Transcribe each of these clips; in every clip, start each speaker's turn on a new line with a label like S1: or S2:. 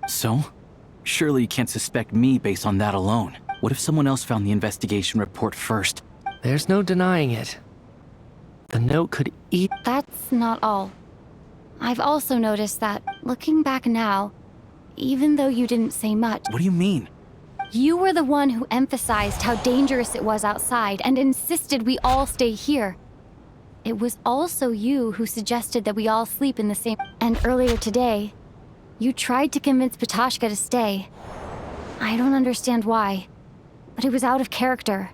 S1: So? Surely you can't suspect me based on that alone. What if someone else found the investigation report first?
S2: There's no denying it. The note could eat.
S3: That's not all. I've also noticed that, looking back now, even though you didn't say much,
S1: What do you mean?
S3: you were the one who emphasized how dangerous it was outside and insisted we all stay here. It was also you who suggested that we all sleep in the same... And earlier today, you tried to convince Patoshka to stay. I don't understand why, but it was out of character.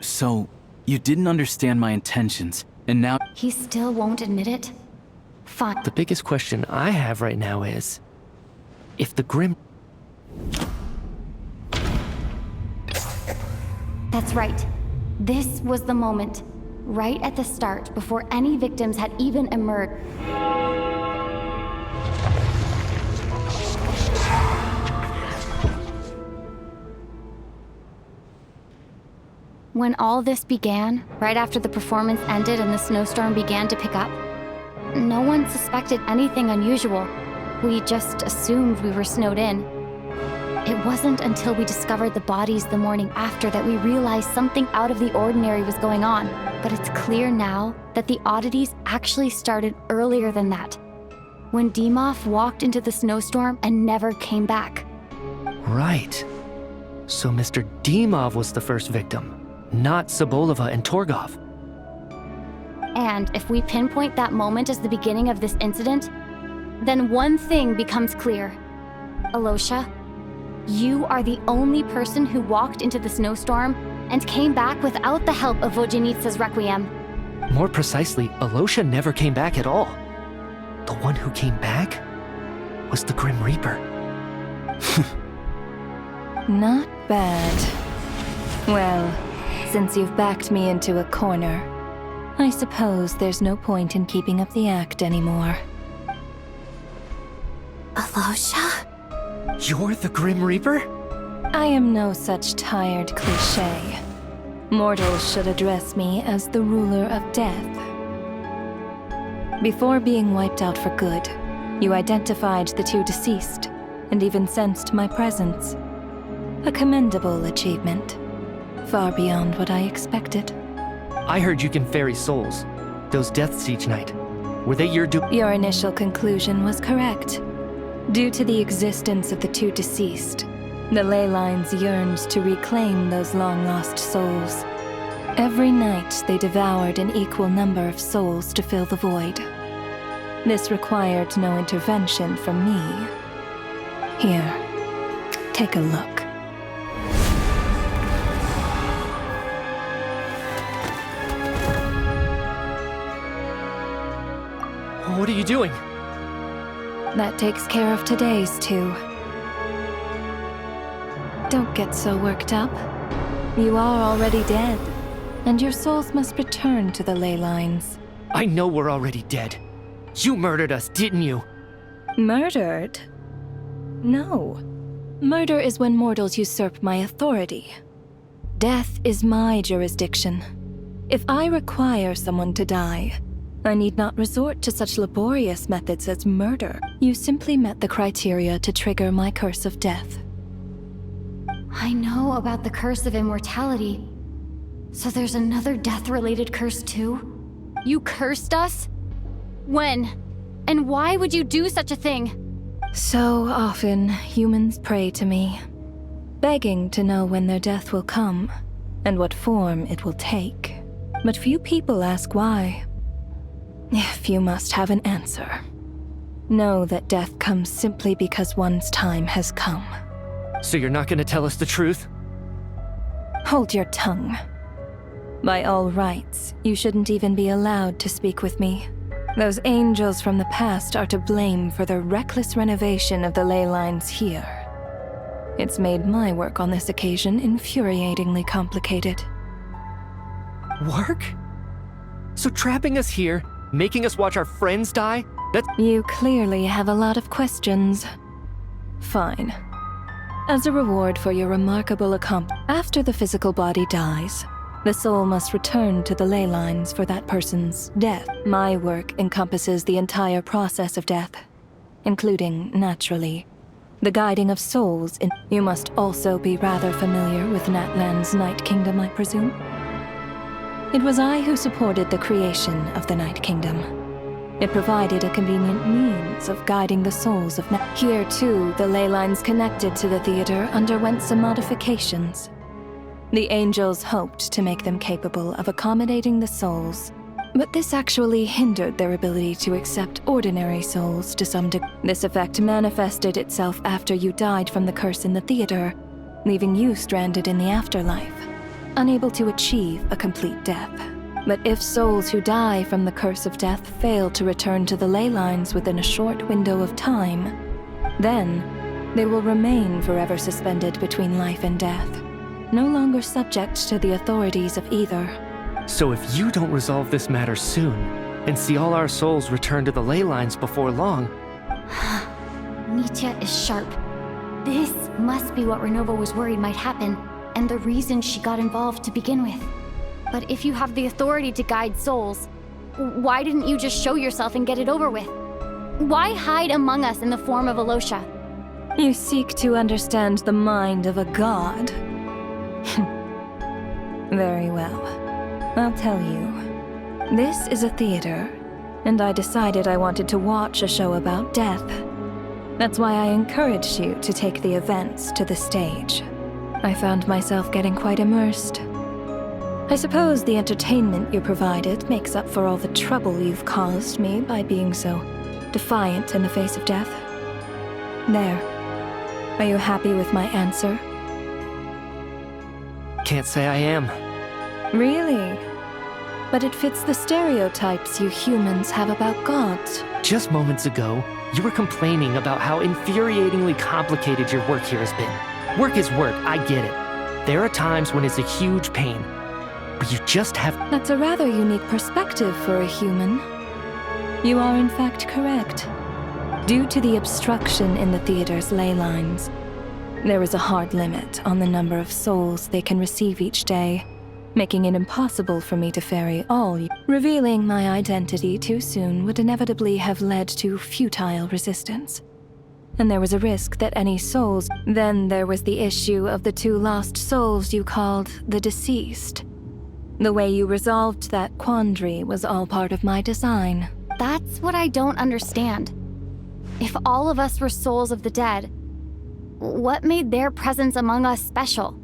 S1: So, you didn't understand my intentions, and now...
S3: He still won't admit it? Fine.
S2: The biggest question I have right now is, if the Grim...
S3: That's right. This was the moment, right at the start, before any victims had even emerged. When all this began, right after the performance ended and the snowstorm began to pick up, no one suspected anything unusual. We just assumed we were snowed in. It wasn't until we discovered the bodies the morning after that we realized something out of the ordinary was going on. But it's clear now that the oddities actually started earlier than that, when Dimov walked into the snowstorm and never came back.
S2: Right. So Mr. Dimov was the first victim, not Sobolova and Torgov.
S3: And if we pinpoint that moment as the beginning of this incident, then one thing becomes clear. Alosha, you are the only person who walked into the snowstorm and came back without the help of Vojanitsa's Requiem.
S2: More precisely, Alosha never came back at all. The one who came back was the Grim Reaper.
S4: Not bad. Well, since you've backed me into a corner, I suppose there's no point in keeping up the act anymore.
S3: Alosha?
S2: You're the Grim Reaper?
S4: I am no such tired cliché. Mortals should address me as the ruler of death. Before being wiped out for good, you identified the two deceased, and even sensed my presence. A commendable achievement. Far beyond what I expected.
S2: I heard you can ferry souls. Those deaths each night. Were they your
S4: Your initial conclusion was correct. Due to the existence of the two deceased, the ley lines yearned to reclaim those long-lost souls. Every night they devoured an equal number of souls to fill the void. This required no intervention from me. Here, take a look.
S2: What are you doing?
S4: That takes care of today's two. Don't get so worked up. You are already dead, and your souls must return to the ley lines.
S2: I know we're already dead. You murdered us, didn't you?
S4: Murdered? No. Murder is when mortals usurp my authority. Death is my jurisdiction. If I require someone to die, I need not resort to such laborious methods as murder. You simply met the criteria to trigger my curse of death.
S3: I know about the curse of immortality. So there's another death-related curse too? You cursed us? When? And why would you do such a thing?
S4: So often, humans pray to me, begging to know when their death will come, and what form it will take. But few people ask why. If you must have an answer, know that death comes simply because one's time has come.
S2: So you're not gonna tell us the truth?
S4: Hold your tongue. By all rights, you shouldn't even be allowed to speak with me. Those angels from the past are to blame for the reckless renovation of the ley lines here. It's made my work on this occasion infuriatingly complicated.
S2: Work? So trapping us here, making us watch our friends die? That's...
S4: You clearly have a lot of questions. Fine. As a reward for your remarkable accomplishment, after the physical body dies, the soul must return to the ley lines for that person's death. My work encompasses the entire process of death, including, naturally, the guiding of souls in... You must also be rather familiar with Natlan's Night Kingdom, I presume? It was I who supported the creation of the Night Kingdom. It provided a convenient means of guiding the souls of... Here, too, the ley lines connected to the theater underwent some modifications. The angels hoped to make them capable of accommodating the souls, but this actually hindered their ability to accept ordinary souls to some degree. This effect manifested itself after you died from the curse in the theater, leaving you stranded in the afterlife, unable to achieve a complete death. But if souls who die from the curse of death fail to return to the ley lines within a short window of time, then they will remain forever suspended between life and death, no longer subject to the authorities of either.
S2: So if you don't resolve this matter soon, and see all our souls return to the ley lines before long...
S3: Mitya is sharp. This must be what Renova was worried might happen, and the reason she got involved to begin with. But if you have the authority to guide souls, why didn't you just show yourself and get it over with? Why hide among us in the form of Alosha?
S4: You seek to understand the mind of a god. Very well. I'll tell you. This is a theater, and I decided I wanted to watch a show about death. That's why I encouraged you to take the events to the stage. I found myself getting quite immersed. I suppose the entertainment you provided makes up for all the trouble you've caused me by being so defiant in the face of death. There. Are you happy with my answer?
S2: Can't say I am.
S4: Really? But it fits the stereotypes you humans have about gods.
S2: Just moments ago, you were complaining about how infuriatingly complicated your work here has been. Work is work, I get it. There are times when it's a huge pain, but you just have...
S4: That's a rather unique perspective for a human. You are in fact correct. Due to the obstruction in the theater's ley lines, there is a hard limit on the number of souls they can receive each day, making it impossible for me to ferry all. Revealing my identity too soon would inevitably have led to futile resistance. And there was a risk that any souls... Then there was the issue of the 2 lost souls you called the deceased. The way you resolved that quandary was all part of my design.
S3: That's what I don't understand. If all of us were souls of the dead, what made their presence among us special?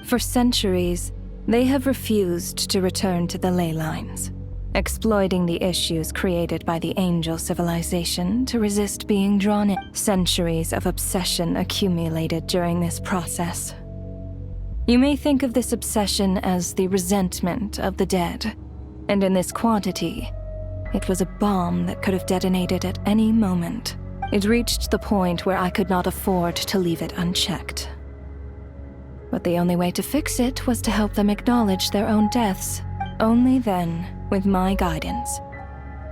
S4: For centuries, they have refused to return to the ley lines, exploiting the issues created by the angel civilization to resist being drawn in. Centuries of obsession accumulated during this process. You may think of this obsession as the resentment of the dead, and in this quantity, it was a bomb that could have detonated at any moment. It reached the point where I could not afford to leave it unchecked. But the only way to fix it was to help them acknowledge their own deaths. Only then, with my guidance,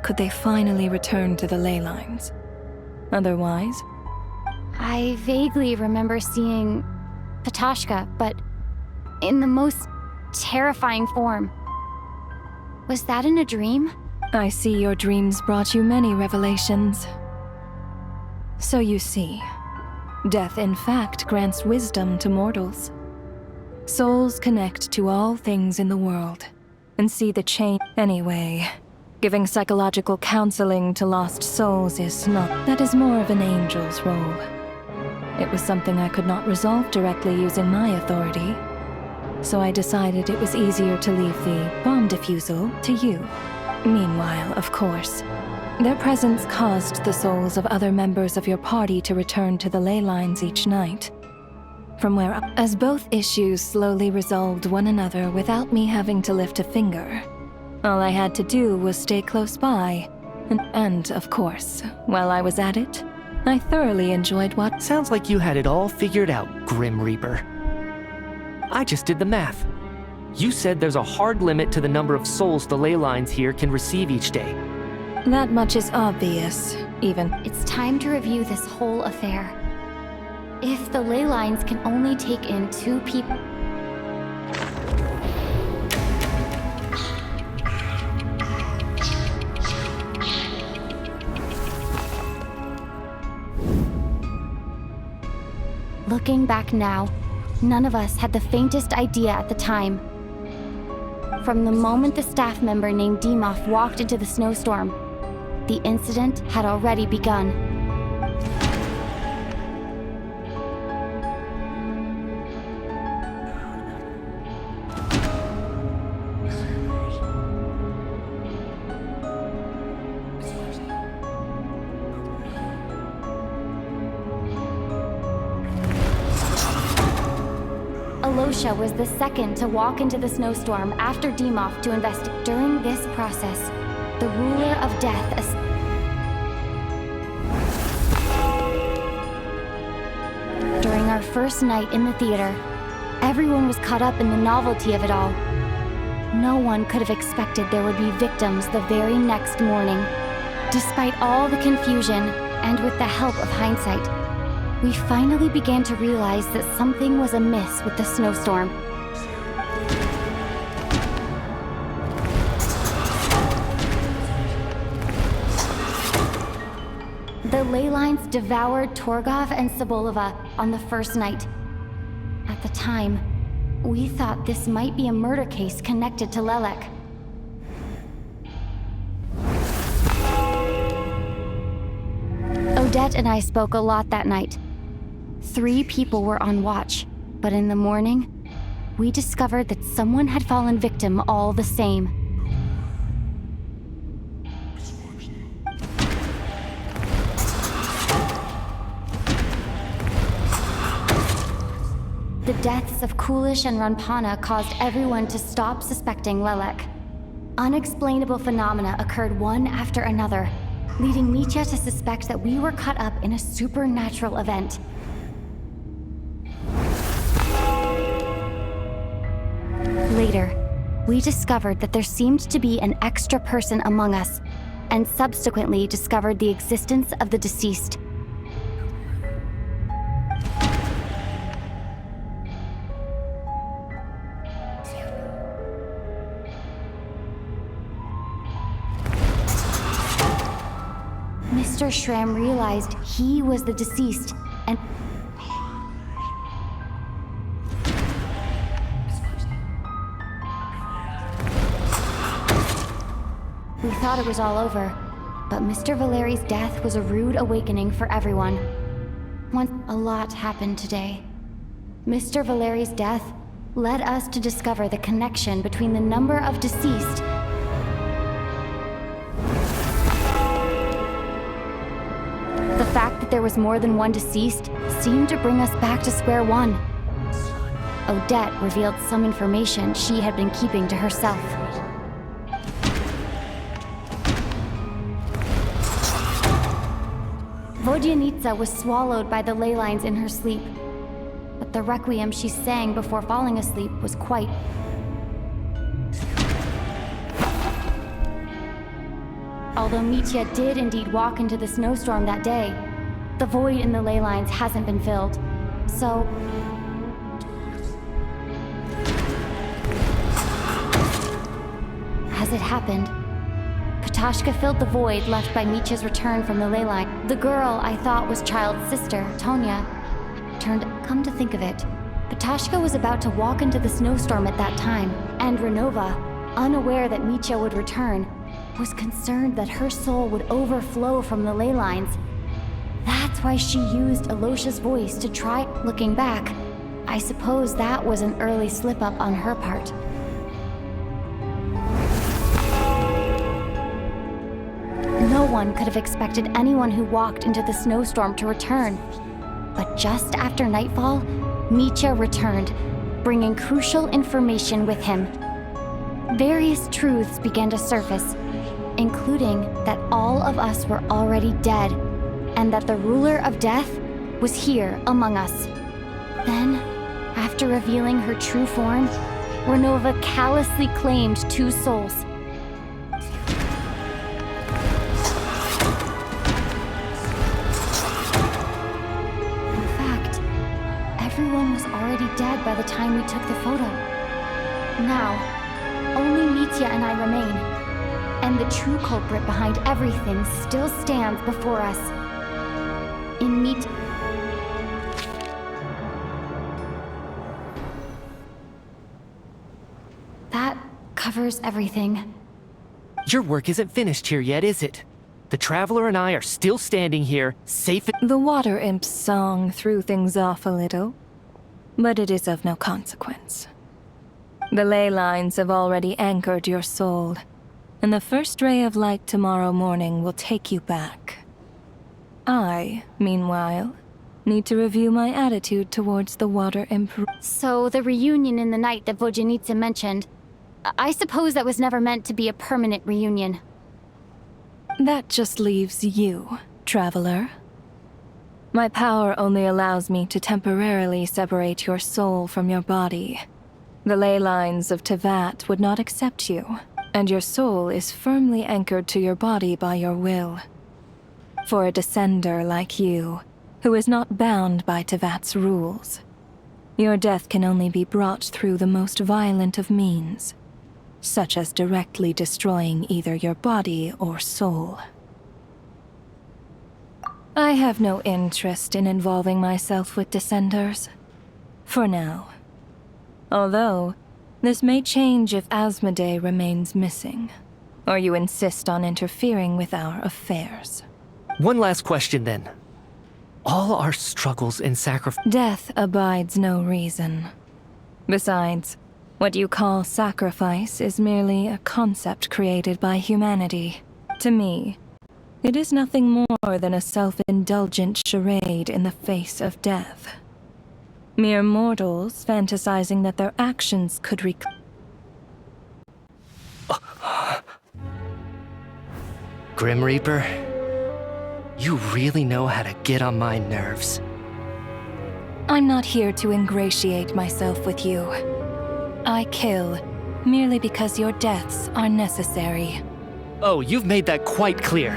S4: could they finally return to the ley lines. Otherwise...
S3: I vaguely remember seeing Patashka, but in the most terrifying form. Was that in a dream?
S4: I see your dreams brought you many revelations. So you see, death in fact grants wisdom to mortals. Souls connect to all things in the world, and see the change. Anyway, giving psychological counseling to lost souls is not... That is more of an angel's role. It was something I could not resolve directly using my authority, so I decided it was easier to leave the bomb defusal to you. Meanwhile, of course, their presence caused the souls of other members of your party to return to the ley lines each night. From where, as both issues slowly resolved one another without me having to lift a finger, all I had to do was stay close by. And of course, while I was at it, I thoroughly enjoyed what...
S2: Sounds like you had it all figured out, Grim Reaper. I just did the math. You said there's a hard limit to the number of souls the ley lines here can receive each day.
S4: That much is obvious, even.
S3: It's time to review this whole affair. If the ley lines can only take in 2 people... Looking back now, none of us had the faintest idea at the time. From the moment the staff member named Dimov walked into the snowstorm, the incident had already begun. Alosha was the second to walk into the snowstorm after Dimov to investigate. During this process, the ruler of death During our first night in the theater, everyone was caught up in the novelty of it all. No one could have expected there would be victims the very next morning. Despite all the confusion, and with the help of hindsight, we finally began to realize that something was amiss with the snowstorm. The ley lines devoured Torgov and Sobolova on the first night. At the time, we thought this might be a murder case connected to Lelek. Odette and I spoke a lot that night. 3 people were on watch, but in the morning, we discovered that someone had fallen victim all the same. The deaths of Kulish and Ranpana caused everyone to stop suspecting Lelek. Unexplainable phenomena occurred one after another, leading Mitya to suspect that we were caught up in a supernatural event. Later, we discovered that there seemed to be an extra person among us, and subsequently discovered the existence of the deceased. Mr. Schramm realized he was the deceased, and we thought it was all over, but Mr. Valeri's death was a rude awakening for everyone. A lot happened today. Mr. Valeri's death led us to discover the connection between the number of deceased The fact that there was more than one deceased seemed to bring us back to square one. Odette revealed some information she had been keeping to herself. Vodyanitsa was swallowed by the ley lines in her sleep, but the requiem she sang before falling asleep was quite... Although Mitya did indeed walk into the snowstorm that day, the void in the ley lines hasn't been filled. So... as it happened, Katashka filled the void left by Mitya's return from the ley line. The girl I thought was Child's sister, Tonya, come to think of it, Katashka was about to walk into the snowstorm at that time, and Renova, unaware that Mitya would return, was concerned that her soul would overflow from the ley lines. That's why she used Alosha's voice to try. Looking back, I suppose that was an early slip-up on her part. No one could have expected anyone who walked into the snowstorm to return. But just after nightfall, Mitya returned, bringing crucial information with him. Various truths began to surface, including that all of us were already dead, and that the ruler of death was here among us. Then, after revealing her true form, Renova callously claimed 2 souls. In fact, everyone was already dead by the time we took the photo. Now, only Mitya and I remain, and the true culprit behind everything still stands before us. In covers everything.
S2: Your work isn't finished here yet, is it? The Traveler and I are still standing here, safe and—
S4: The water imp's song threw things off a little, but it is of no consequence. The ley lines have already anchored your soul, and the first ray of light tomorrow morning will take you back. I, meanwhile, need to review my attitude towards the water imp.
S3: So the reunion in the night that Vojanitsa mentioned, I suppose that was never meant to be a permanent reunion.
S4: That just leaves you, Traveler. My power only allows me to temporarily separate your soul from your body. The ley lines of Tevat would not accept you, and your soul is firmly anchored to your body by your will. For a descender like you, who is not bound by Tevat's rules, your death can only be brought through the most violent of means, such as directly destroying either your body or soul. I have no interest in involving myself with Descenders. For now. Although, this may change if Asmodee remains missing, or you insist on interfering with our affairs.
S2: One last question then. All our struggles and sacrifice—
S4: Death abides no reason. Besides, what you call sacrifice is merely a concept created by humanity. To me, it is nothing more than a self-indulgent charade in the face of death. Mere mortals fantasizing that their actions could
S2: Grim Reaper, you really know how to get on my nerves.
S4: I'm not here to ingratiate myself with you. I kill merely because your deaths are necessary.
S2: Oh, you've made that quite clear.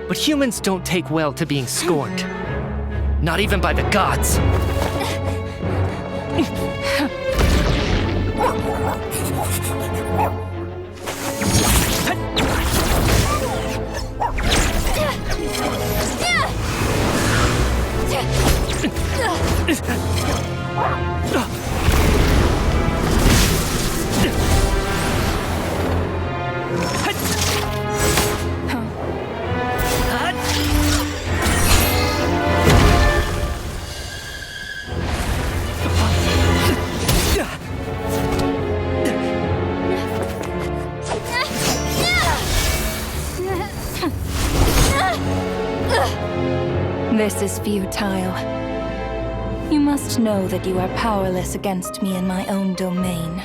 S2: But humans don't take well to being scorned. Not even by the gods.
S4: This is futile. You must know that you are powerless against me in my own domain.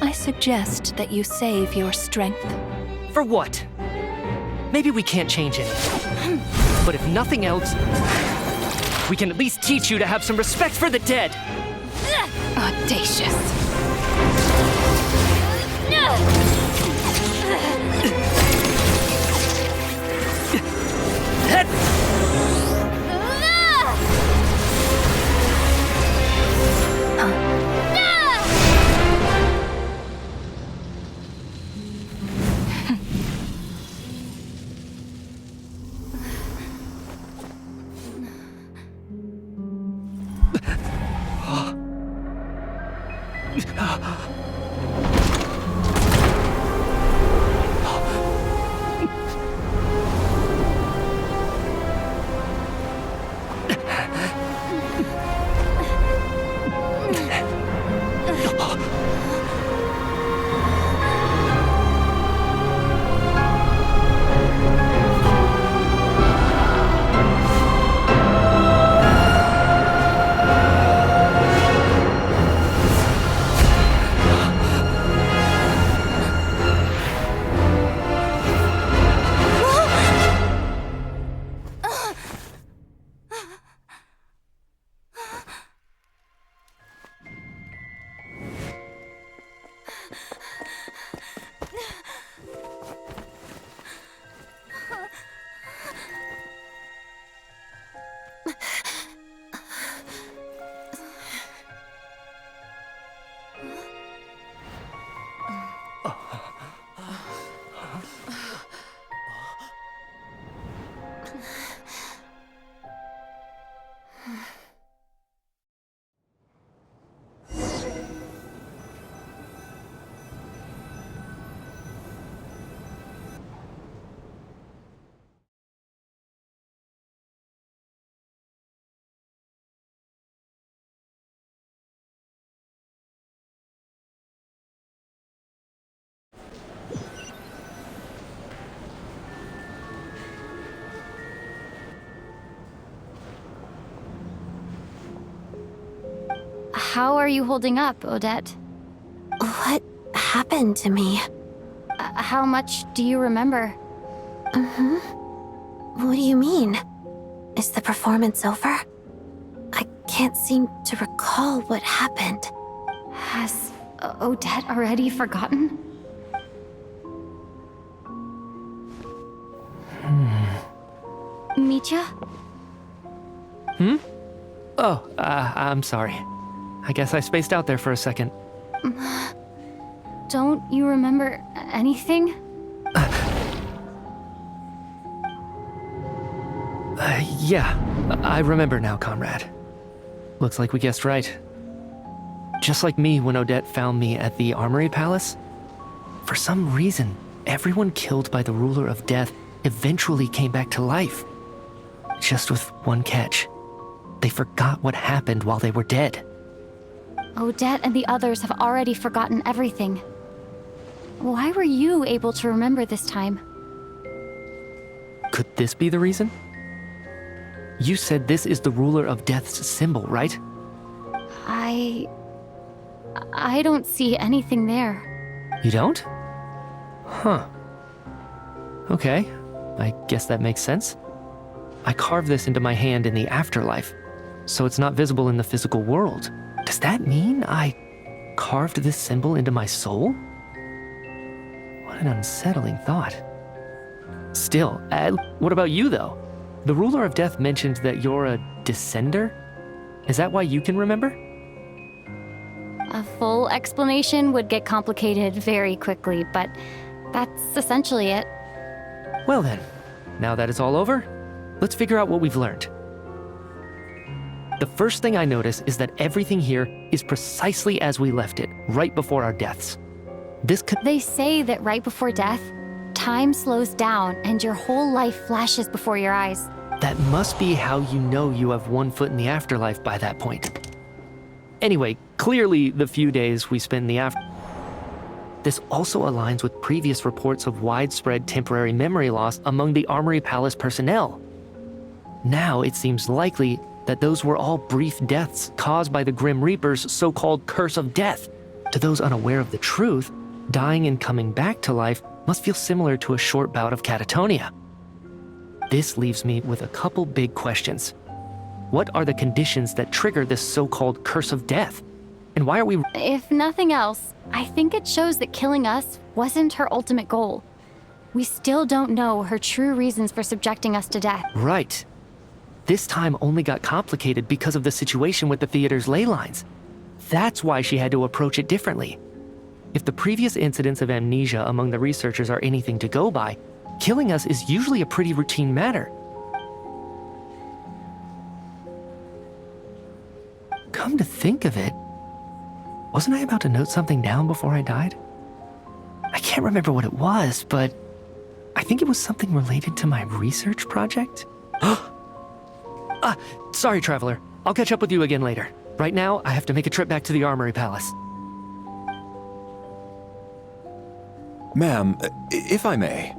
S4: I suggest that you save your strength.
S2: For what? Maybe we can't change anything. But if nothing else, we can at least teach you to have some respect for the dead.
S4: Audacious.
S3: How are you holding up, Odette?
S5: What happened to me?
S3: How much do you remember?
S5: What do you mean? Is the performance over? I can't seem to recall what happened.
S3: Has Odette already forgotten? Mitya?
S2: Oh, I'm sorry. I guess I spaced out there for a second.
S3: Don't you remember anything?
S2: Yeah, I remember now, comrade. Looks like we guessed right. Just like me when Odette found me at the Armory Palace. For some reason, everyone killed by the ruler of death eventually came back to life. Just with one catch. They forgot what happened while they were dead.
S3: Odette and the others have already forgotten everything. Why were you able to remember this time?
S2: Could this be the reason? You said this is the ruler of death's symbol, right?
S3: I don't see anything there.
S2: You don't? Huh. Okay, I guess that makes sense. I carved this into my hand in the afterlife, so it's not visible in the physical world. Does that mean I carved this symbol into my soul? What an unsettling thought. Still, what about you though? The ruler of death mentioned that you're a descender? Is that why you can remember?
S3: A full explanation would get complicated very quickly, but that's essentially it.
S2: Well then, now that it's all over, let's figure out what we've learned. The first thing I notice is that everything here is precisely as we left it, right before our deaths.
S3: They say that right before death, time slows down and your whole life flashes before your eyes.
S2: That must be how you know you have one foot in the afterlife by that point. Anyway, clearly the few days we spend in the This also aligns with previous reports of widespread temporary memory loss among the Armory Palace personnel. Now it seems likely that those were all brief deaths caused by the Grim Reaper's so-called curse of death. To those unaware of the truth, dying and coming back to life must feel similar to a short bout of catatonia. This leaves me with a couple big questions. What are the conditions that trigger this so-called curse of death? And why are we—
S3: If nothing else, I think it shows that killing us wasn't her ultimate goal. We still don't know her true reasons for subjecting us to death.
S2: Right. This time only got complicated because of the situation with the theater's ley lines. That's why she had to approach it differently. If the previous incidents of amnesia among the researchers are anything to go by, killing us is usually a pretty routine matter. Come to think of it, wasn't I about to note something down before I died? I can't remember what it was, but I think it was something related to my research project. Sorry, Traveler. I'll catch up with you again later. Right now, I have to make a trip back to the Armory Palace.
S6: Ma'am, if I may,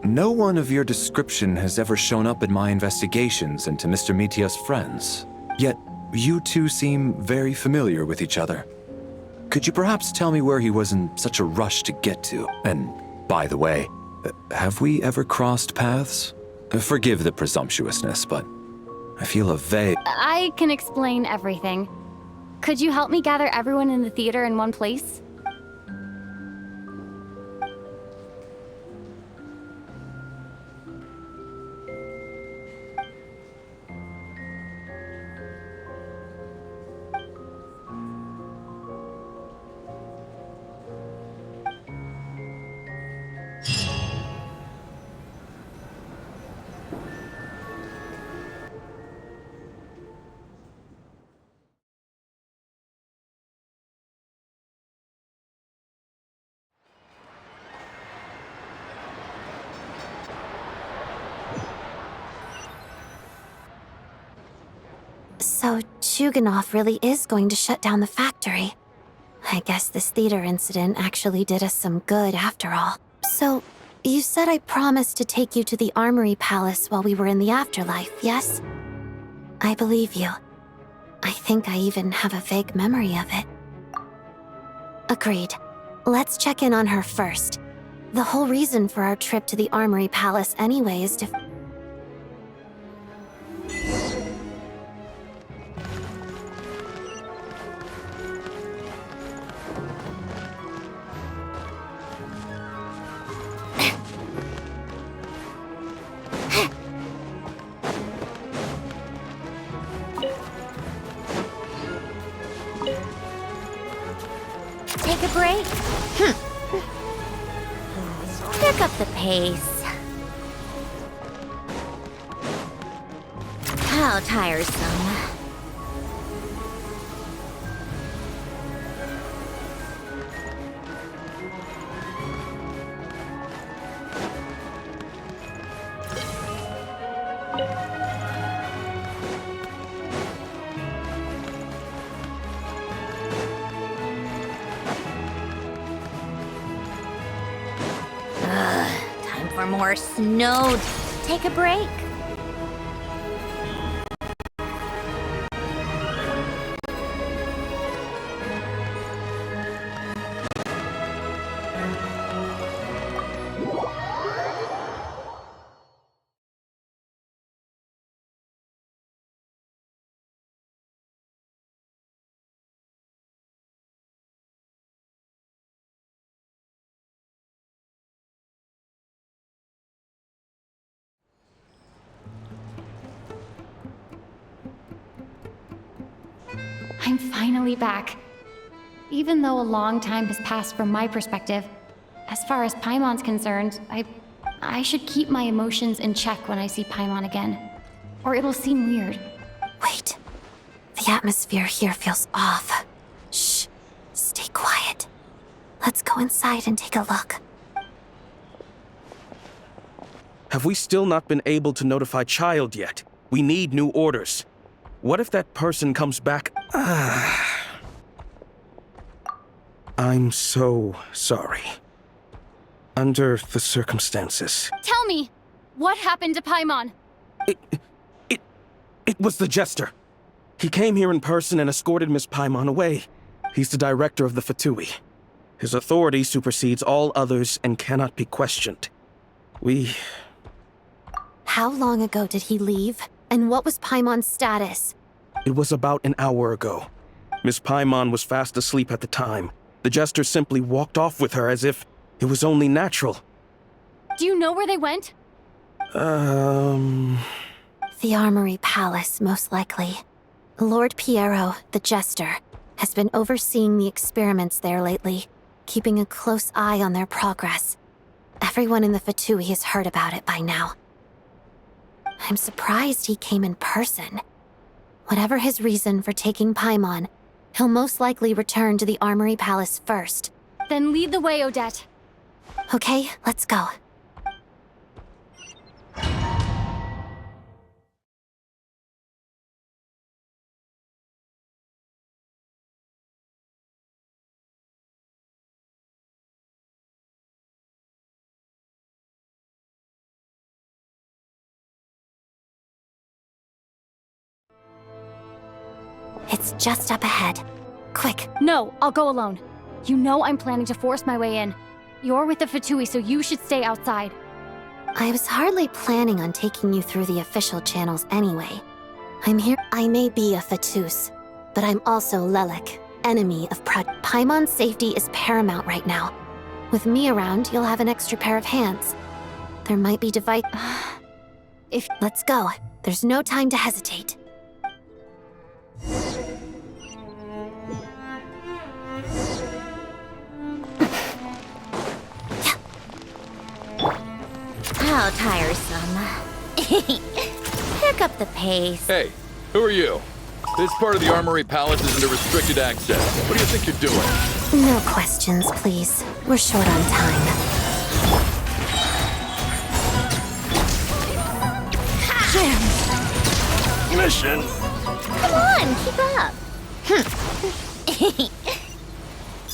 S6: no one of your description has ever shown up in my investigations into Mr. Mitya's friends. Yet, you two seem very familiar with each other. Could you perhaps tell me where he was in such a rush to get to? And, by the way, have we ever crossed paths? Forgive the presumptuousness, but I feel a vague—
S3: I can explain everything. Could you help me gather everyone in the theater in one place?
S5: So Chuganov really is going to shut down the factory. I guess this theater incident actually did us some good after all. So, you said I promised to take you to the Armory Palace while we were in the afterlife, yes? I believe you. I think I even have a vague memory of it. Agreed. Let's check in on her first. The whole reason for our trip to the Armory Palace anyway is to...
S7: Take a break? Pick up the pace. How tiresome. Time for more snow. Take a break.
S3: I'm finally back. Even though a long time has passed from my perspective, as far as Paimon's concerned, I should keep my emotions in check when I see Paimon again. Or it'll seem weird.
S5: Wait. The atmosphere here feels off. Shh. Stay quiet. Let's go inside and take a look.
S8: Have we still not been able to notify Child yet? We need new orders. What if that person comes back? I'm so sorry. Under the circumstances.
S3: Tell me! What happened to Paimon?
S8: It was the Jester. He came here in person and escorted Miss Paimon away. He's the director of the Fatui. His authority supersedes all others and cannot be questioned.
S5: How long ago did he leave? And what was Paimon's status?
S8: It was about an hour ago. Miss Paimon was fast asleep at the time. The Jester simply walked off with her as if it was only natural.
S3: Do you know where they went?
S5: The Armory Palace, most likely. Lord Piero, the Jester, has been overseeing the experiments there lately, keeping a close eye on their progress. Everyone in the Fatui has heard about it by now. I'm surprised he came in person. Whatever his reason for taking Paimon, he'll most likely return to the Armory Palace first.
S3: Then lead the way, Odette.
S5: Okay, let's go. It's just up ahead. Quick.
S3: No, I'll go alone. You know I'm planning to force my way in. You're with the Fatui, so you should stay outside.
S5: I was hardly planning on taking you through the official channels anyway. I'm here. I may be a Fatus, but I'm also Lelik, enemy of Paimon's safety is paramount right now. With me around, you'll have an extra pair of hands. There might be device. Let's go. There's no time to hesitate.
S7: How tiresome. Pick up the pace.
S9: Hey, who are you? This part of the Armory Palace is under restricted access. What do you think you're doing?
S5: No questions, please. We're short on time.
S8: Mission!
S7: Come on, keep up.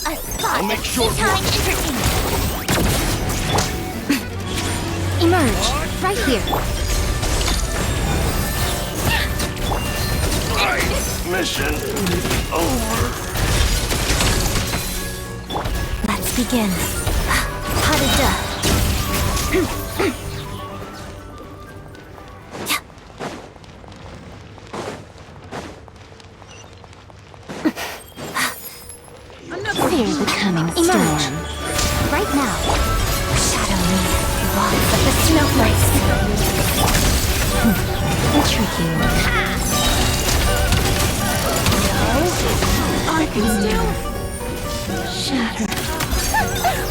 S7: A spot
S8: I'll make
S7: of
S8: short
S7: time
S8: work.
S7: entertainment.
S3: Emerge, right here.
S10: Mission over.
S5: Let's begin. Hada.
S7: Fear the coming storm.
S5: Right now. Shadow me. Walls of the snowflakes.
S7: The tricky one. I can still shatter.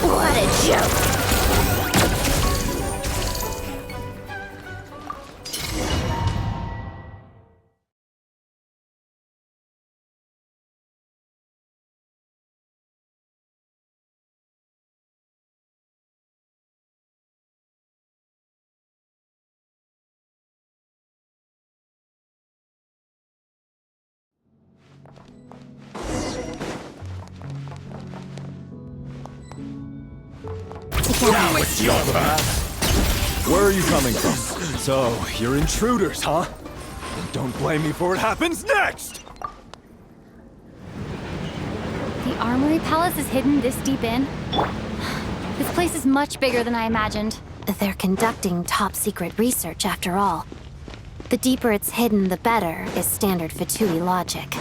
S7: What a joke!
S6: Now it's your turn. Where are you coming from? So, you're intruders, huh? Don't blame me for what happens next!
S3: The Armory Palace is hidden this deep in? This place is much bigger than I imagined.
S5: They're conducting top-secret research, after all. The deeper it's hidden, the better, is standard Fatui logic.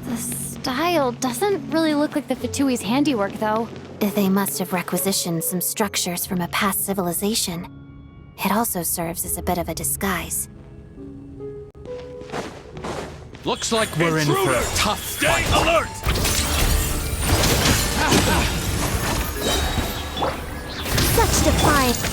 S3: The style doesn't really look like the Fatui's handiwork, though.
S5: They must have requisitioned some structures from a past civilization. It also serves as a bit of a disguise.
S1: Looks like we're in for a tough fight.
S10: Stay alert!
S5: Such defiance!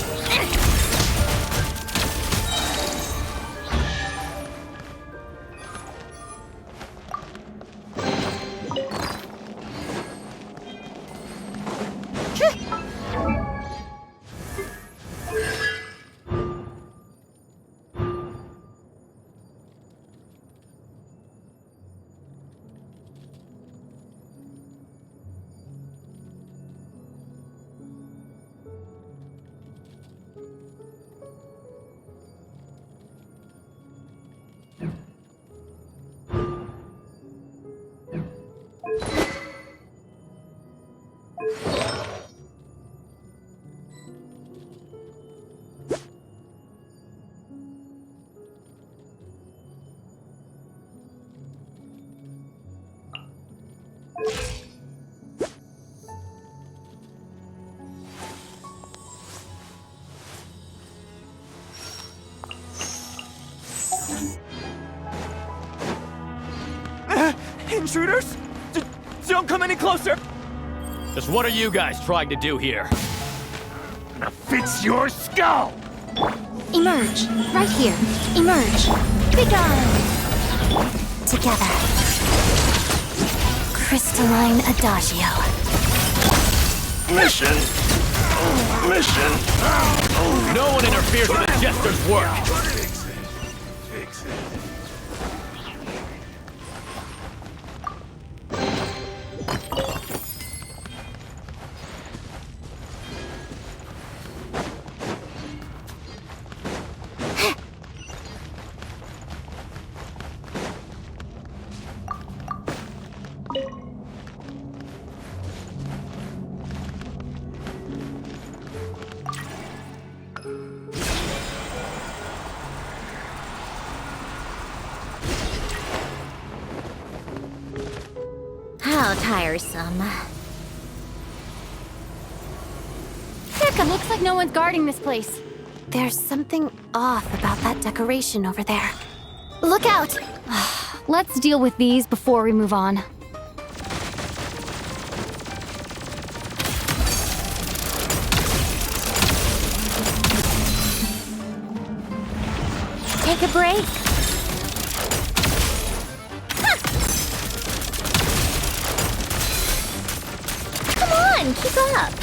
S6: Intruders? Don't come any closer!
S1: Just what are you guys trying to do here?
S10: Fits your skull!
S5: Emerge! Right here! Emerge! Begone! Together. Crystalline Adagio.
S10: Mission. Mission.
S1: No one interferes with the Jester's work!
S10: Fix it.
S7: How tiresome.
S3: Looks like no one's guarding this place.
S5: There's something off about that decoration over there. Look out!
S3: Let's deal with these before we move on.
S7: Take a break. Come on, keep up.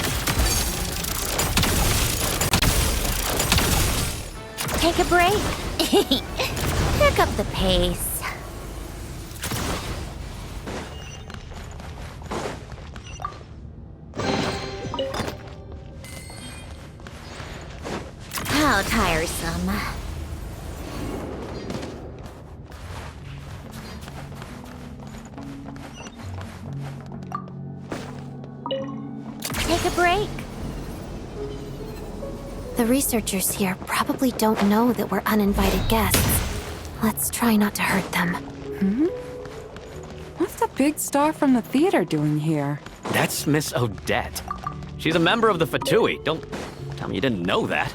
S7: Take a break. Pick up the pace. How tiresome. Take a break.
S5: The researchers here probably don't know that we're uninvited guests. Let's try not to hurt them.
S11: What's the big star from the theater doing here?
S12: That's Miss Odette. She's a member of the Fatui. Don't tell me you didn't know that.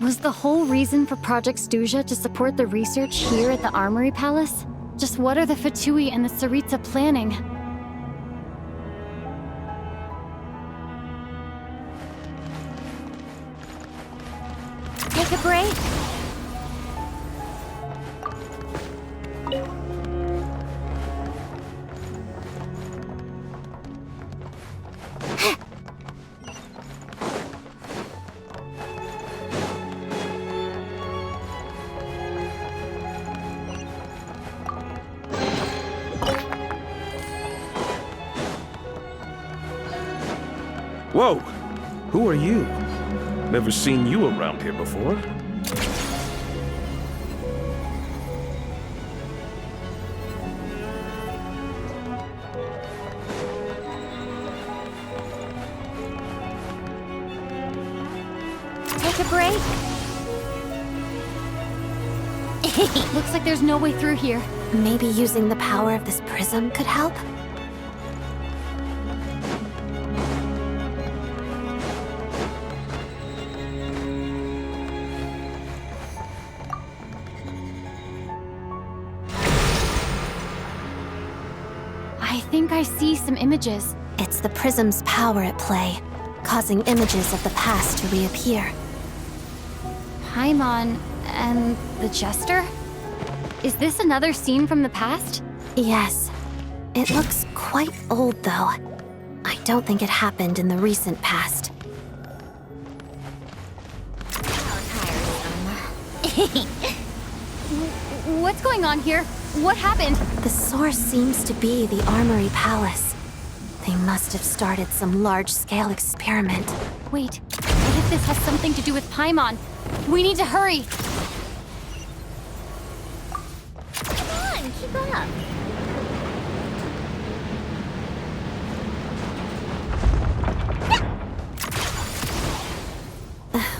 S3: Was the whole reason for Project Stuja to support the research here at the Armory Palace? Just what are the Fatui and the Tsaritsa planning?
S7: Take a break.
S8: Whoa! Who are you? Never seen you around here before.
S7: Take a break.
S3: Looks like there's no way through here.
S5: Maybe using the power of this prism could help?
S3: I think I see some images.
S5: It's the prism's power at play, causing images of the past to reappear.
S3: Paimon and the Jester? Is this another scene from the past?
S5: Yes. It looks quite old, though. I don't think it happened in the recent past.
S3: What's going on here? What happened?
S5: The source seems to be the Armory Palace. They must have started some large-scale experiment.
S3: Wait, what if this has something to do with Paimon? We need to hurry!
S7: Come on, keep up.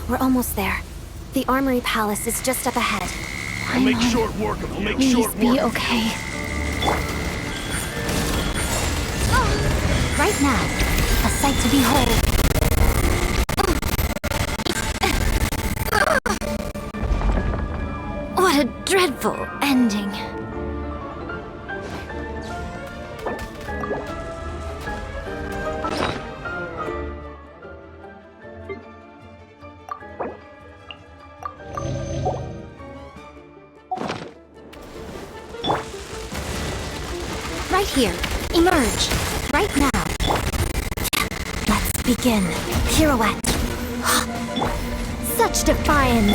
S5: We're almost there. The Armory Palace is just up ahead.
S10: I'll make short work of it. I'll make
S3: Please
S10: short
S3: be
S10: work.
S3: okay.
S5: Right now, a sight to behold.
S3: What a dreadful ending.
S5: Right here. Emerge. Right now. Let's begin. Pirouette. Such defiance.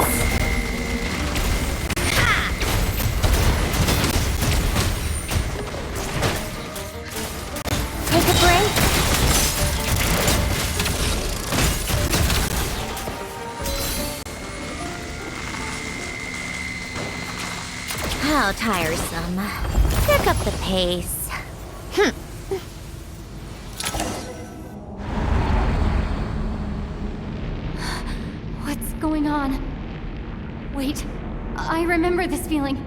S7: Take a break. How tiresome. Pick up the pace.
S3: What's going on? Wait, I remember this feeling.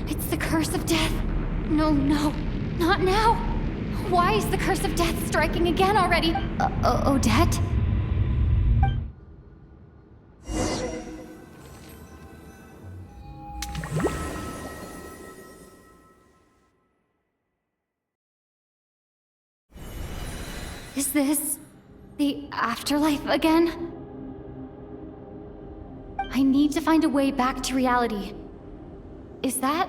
S3: It's the curse of death. No, not now. Why is the curse of death striking again already? Odette? Is this the afterlife again? I need to find a way back to reality. Is that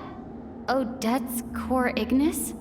S3: Odette's core Ignis?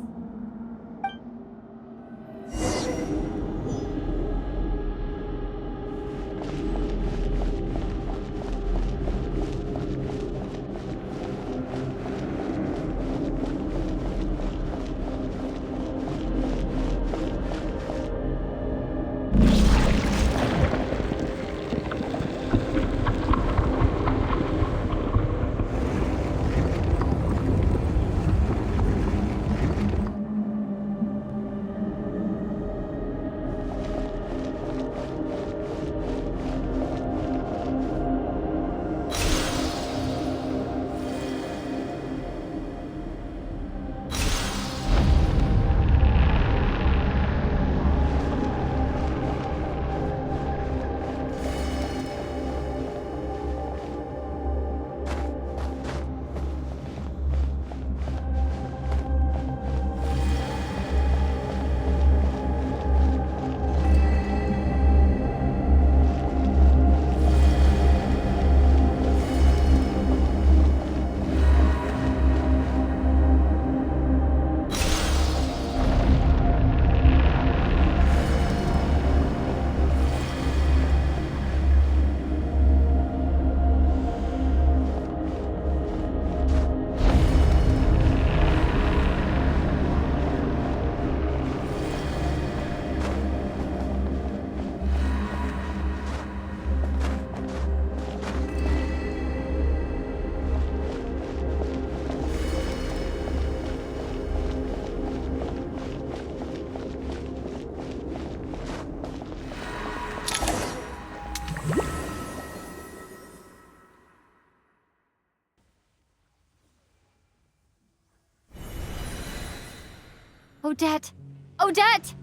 S3: Odette! Odette!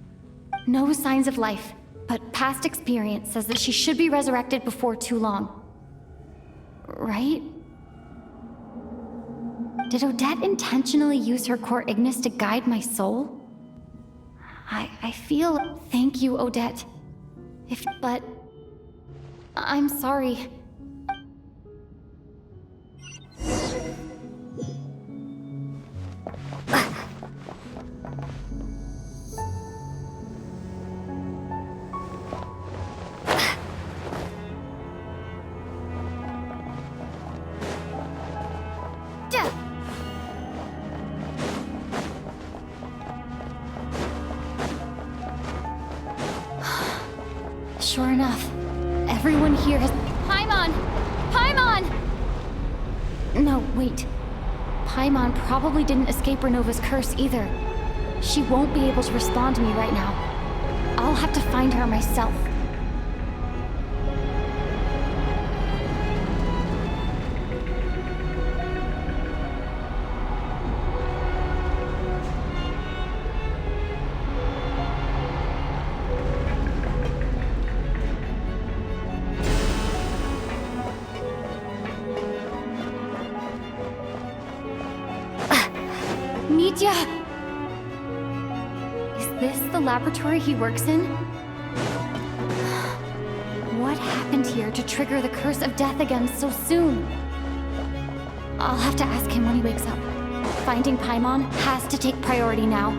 S3: No signs of life, but past experience says that she should be resurrected before too long. Right? Did Odette intentionally use her core Ignis to guide my soul? I feel... Thank you, Odette. But... I'm sorry. Sure enough, everyone here has... Paimon! Paimon! No, wait. Paimon probably didn't escape Renova's curse either. She won't be able to respond to me right now. I'll have to find her myself. Mitya! Is this the laboratory he works in? What happened here to trigger the curse of death again so soon? I'll have to ask him when he wakes up. Finding Paimon has to take priority now.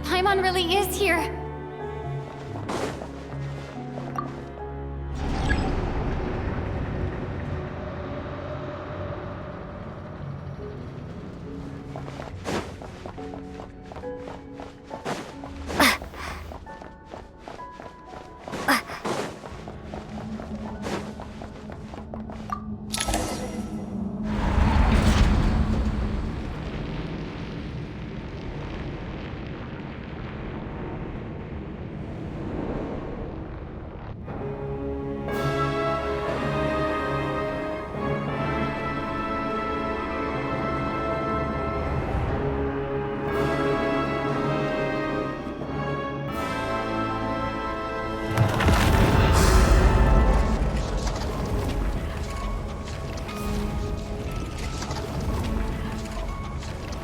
S3: Paimon really is here.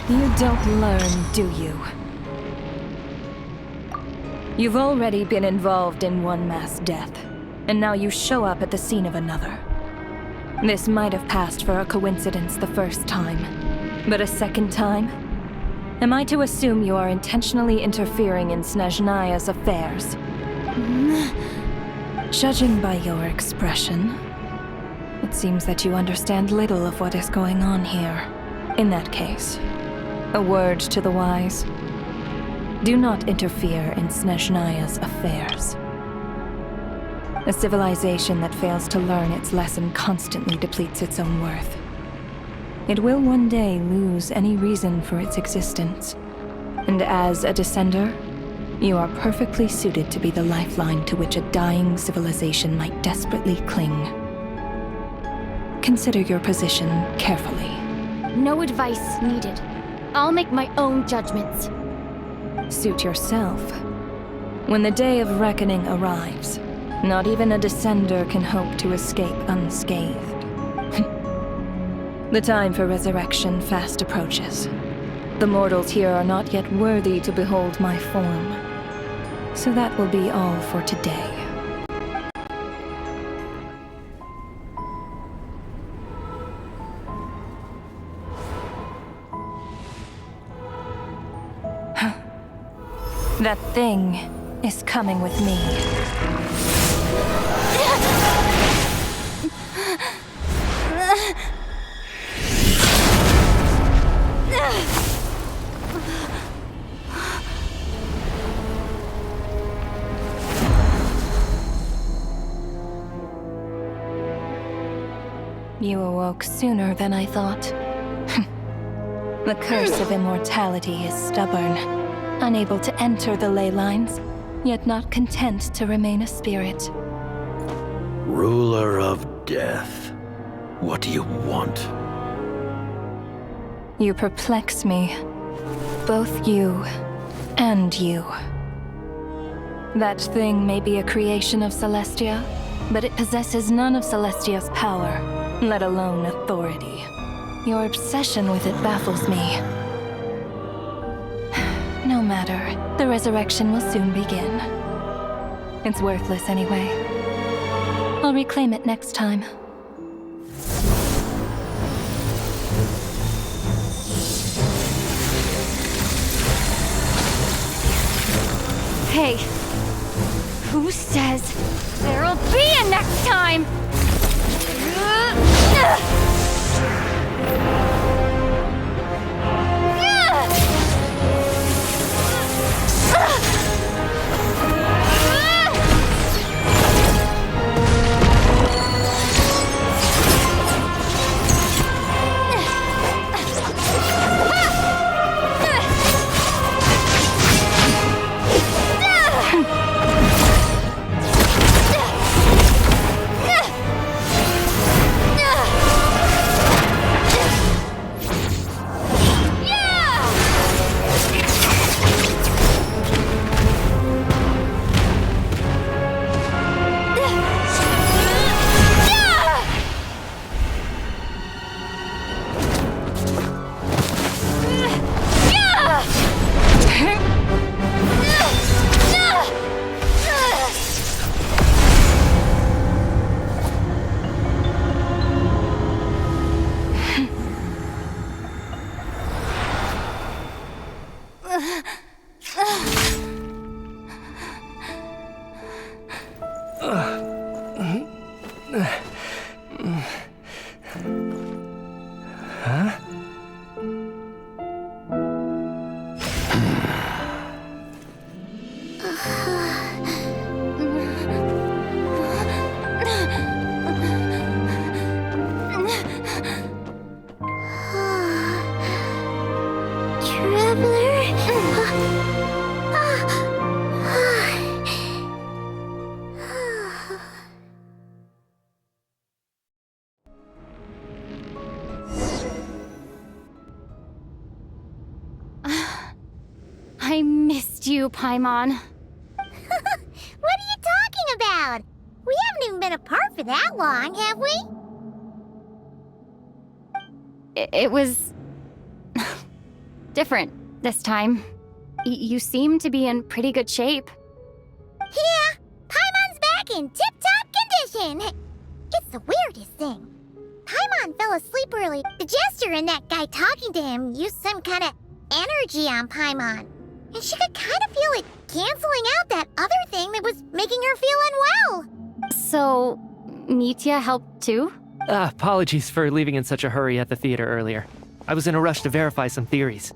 S4: You don't learn, do you? You've already been involved in one mass death, and now you show up at the scene of another. This might have passed for a coincidence the first time, but a second time? Am I to assume you are intentionally interfering in Snezhnaya's affairs? Judging by your expression, it seems that you understand little of what is going on here. In that case, a word to the wise. Do not interfere in Snezhnaya's affairs. A civilization that fails to learn its lesson constantly depletes its own worth. It will one day lose any reason for its existence. And as a descender, you are perfectly suited to be the lifeline to which a dying civilization might desperately cling. Consider your position carefully.
S3: No advice needed. I'll make my own judgments.
S4: Suit yourself. When the day of reckoning arrives, not even a descender can hope to escape unscathed. The time for resurrection fast approaches. The mortals here are not yet worthy to behold my form. So that will be all for today. That thing is coming with me. You awoke sooner than I thought. The curse of immortality is stubborn, unable to enter the ley lines, yet not content to remain a spirit.
S10: Ruler of death. What do you want?
S4: You perplex me. Both you and you. That thing may be a creation of Celestia, but it possesses none of Celestia's power, let alone authority. Your obsession with it baffles me. No matter, the resurrection will soon begin. It's worthless anyway. I'll reclaim it next time.
S3: Hey, who says there'll be a next time? I missed you, Paimon.
S7: What are you talking about? We haven't even been apart for that long, have we?
S3: It was... different this time. You seem to be in pretty good shape.
S7: Yeah, Paimon's back in tip-top condition. It's the weirdest thing. Paimon fell asleep early. The Jester and that guy talking to him used some kind of energy on Paimon. And she could kind of feel it canceling out that other thing that was making her feel unwell.
S3: So, Mitya helped too?
S2: Apologies for leaving in such a hurry at the theater earlier. I was in a rush to verify some theories.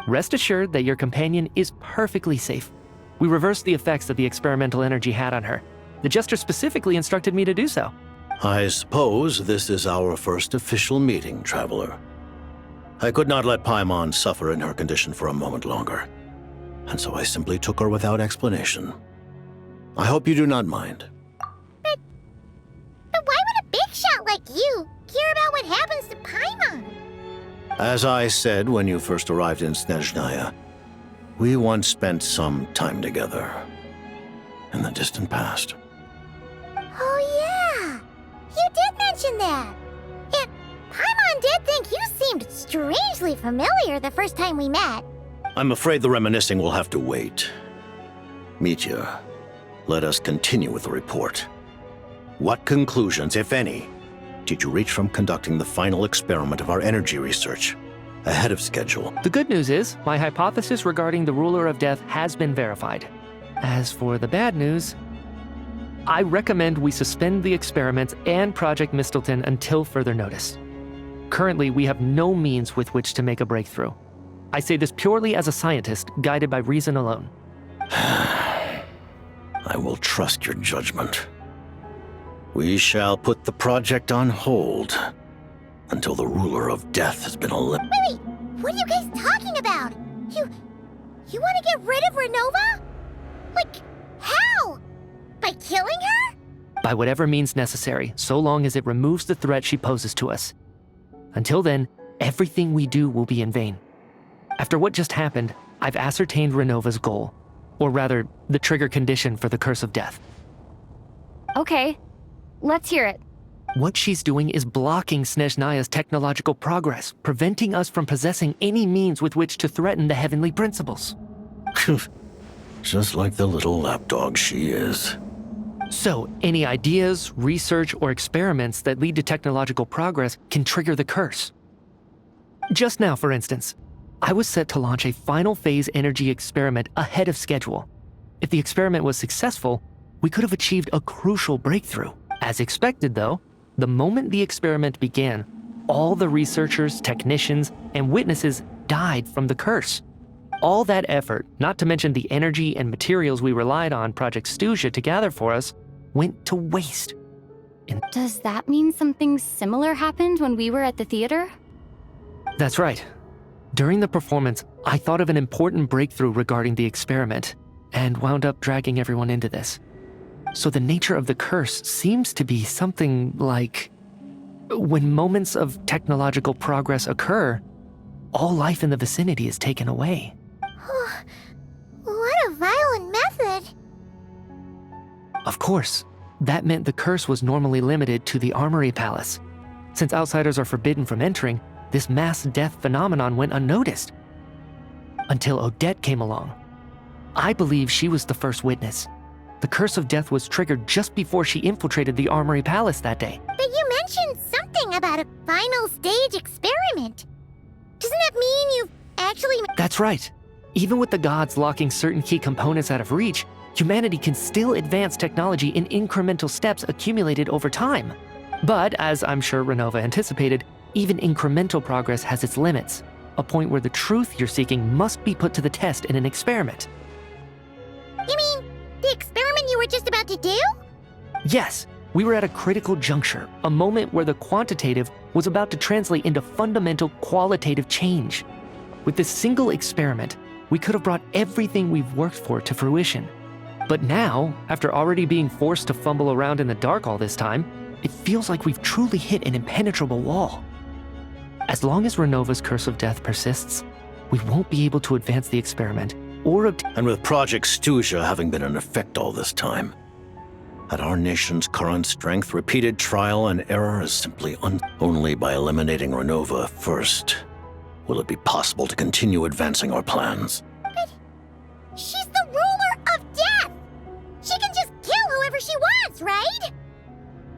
S2: Rest assured that your companion is perfectly safe. We reversed the effects that the experimental energy had on her. The Jester specifically instructed me to do so.
S10: I suppose this is our first official meeting, Traveler. I could not let Paimon suffer in her condition for a moment longer, and so I simply took her without explanation. I hope you do not mind.
S7: But why would a big shot like you care about what happens to Paimon?
S10: As I said when you first arrived in Snezhnaya, we once spent some time together in the distant past.
S7: Oh yeah, you did mention that. And Paimon did think you seemed strangely familiar the first time we met.
S10: I'm afraid the reminiscing will have to wait. Mitya, let us continue with the report. What conclusions, if any, did you reach from conducting the final experiment of our energy research ahead of schedule?
S2: The good news is, my hypothesis regarding the Ruler of Death has been verified. As for the bad news, I recommend we suspend the experiments and Project Mistleton until further notice. Currently, we have no means with which to make a breakthrough. I say this purely as a scientist, guided by reason alone.
S10: I will trust your judgment. We shall put the project on hold until the ruler of death has been eliminated.
S7: Wait, what are you guys talking about? You want to get rid of Renova? Like, how? By killing her?
S2: By whatever means necessary, so long as it removes the threat she poses to us. Until then, everything we do will be in vain. After what just happened, I've ascertained Renova's goal, or rather, the trigger condition for the Curse of Death.
S3: Okay, let's hear it.
S2: What she's doing is blocking Snezhnaya's technological progress, preventing us from possessing any means with which to threaten the heavenly principles.
S10: Just like the little lapdog she is.
S2: So, any ideas, research, or experiments that lead to technological progress can trigger the curse. Just now, for instance, I was set to launch a final phase energy experiment ahead of schedule. If the experiment was successful, we could have achieved a crucial breakthrough. As expected, though, the moment the experiment began, all the researchers, technicians, and witnesses died from the curse. All that effort, not to mention the energy and materials we relied on Project Stuja to gather for us, went to waste.
S3: Does that mean something similar happened when we were at the theater?
S2: That's right. During the performance, I thought of an important breakthrough regarding the experiment, and wound up dragging everyone into this. So the nature of the curse seems to be something like, when moments of technological progress occur, all life in the vicinity is taken away.
S7: What a violent method.
S2: Of course, that meant the curse was normally limited to the Armory Palace. Since outsiders are forbidden from entering, this mass death phenomenon went unnoticed. Until Odette came along. I believe she was the first witness. The Curse of Death was triggered just before she infiltrated the Armory Palace that day.
S7: But you mentioned something about a final stage experiment. Doesn't that mean you've actually...
S2: That's right. Even with the gods locking certain key components out of reach, humanity can still advance technology in incremental steps accumulated over time. But, as I'm sure Renova anticipated, even incremental progress has its limits, a point where the truth you're seeking must be put to the test in an experiment.
S7: You mean the experiment you were just about to do?
S2: Yes, we were at a critical juncture, a moment where the quantitative was about to translate into fundamental qualitative change. With this single experiment, we could have brought everything we've worked for to fruition. But now, after already being forced to fumble around in the dark all this time, it feels like we've truly hit an impenetrable wall. As long as Renova's Curse of Death persists, we won't be able to advance the experiment or obtain...
S10: And with Project Stuja having been in effect all this time, at our nation's current strength, repeated trial and error is simply only by eliminating Renova first will it be possible to continue advancing our plans.
S7: But she's the ruler of death! She can just kill whoever she wants, right?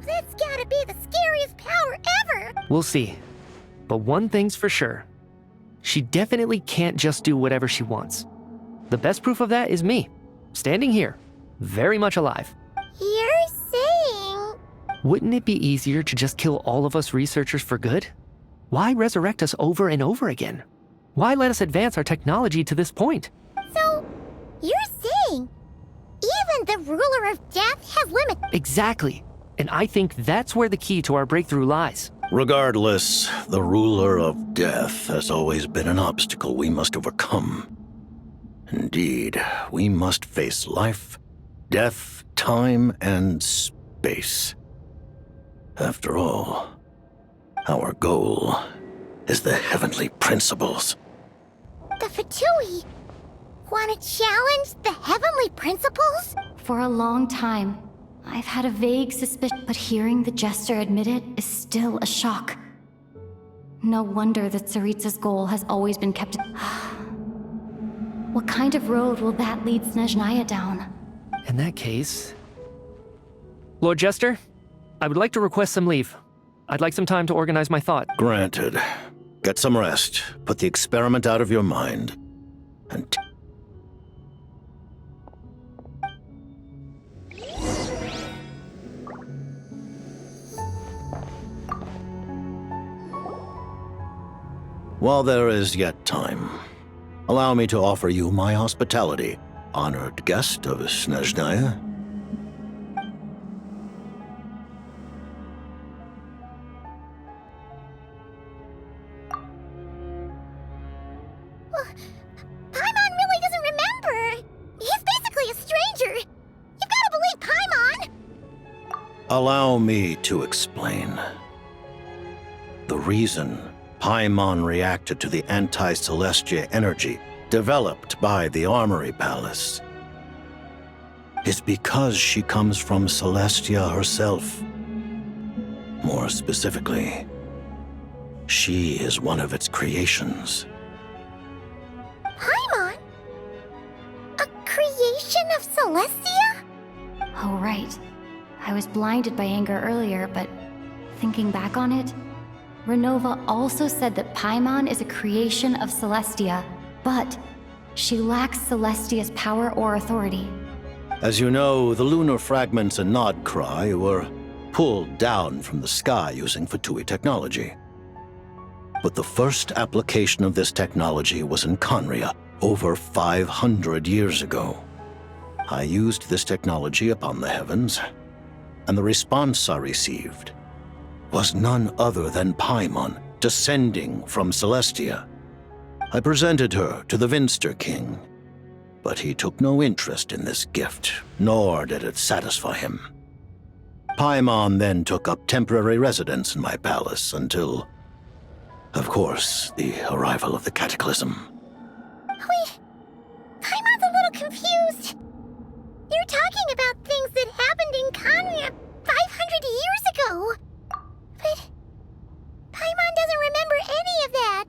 S7: That's gotta be the scariest power ever!
S2: We'll see. But one thing's for sure. She definitely can't just do whatever she wants. The best proof of that is me, standing here, very much alive.
S7: You're saying...
S2: Wouldn't it be easier to just kill all of us researchers for good? Why resurrect us over and over again? Why let us advance our technology to this point?
S7: So, you're saying even the ruler of death has limits?
S2: Exactly. And I think that's where the key to our breakthrough lies.
S10: Regardless, the ruler of death has always been an obstacle we must overcome. Indeed, we must face life, death, time, and space. After all, our goal is the heavenly principles.
S7: The Fatui want to challenge the heavenly principles?
S3: For a long time, I've had a vague suspicion, but hearing the Jester admit it is still a shock. No wonder that Tsaritsa's goal has always been kept... What kind of road will that lead Snezhnaya down?
S2: In that case... Lord Jester, I would like to request some leave. I'd like some time to organize my thought.
S10: Granted. Get some rest, put the experiment out of your mind, and... While there is yet time, allow me to offer you my hospitality, honored guest of Snezhnaya. Allow me to explain. The reason Paimon reacted to the anti-Celestia energy developed by the Armory Palace is because she comes from Celestia herself. More specifically, she is one of its creations.
S7: Paimon? A creation of Celestia?
S3: Oh, right. I was blinded by anger earlier, but thinking back on it, Renova also said that Paimon is a creation of Celestia, but she lacks Celestia's power or authority.
S10: As you know, the lunar fragments in Nodcry were pulled down from the sky using Fatui technology. But the first application of this technology was in Conria over 500 years ago. I used this technology upon the heavens, and the response I received was none other than Paimon descending from Celestia. I presented her to the Vinster King, but he took no interest in this gift, nor did it satisfy him. Paimon then took up temporary residence in my palace until, of course, the arrival of the Cataclysm.
S7: Wait, Paimon's a little confused. You're talking about things that happened in Conria 500 years ago. But Paimon doesn't remember any of that.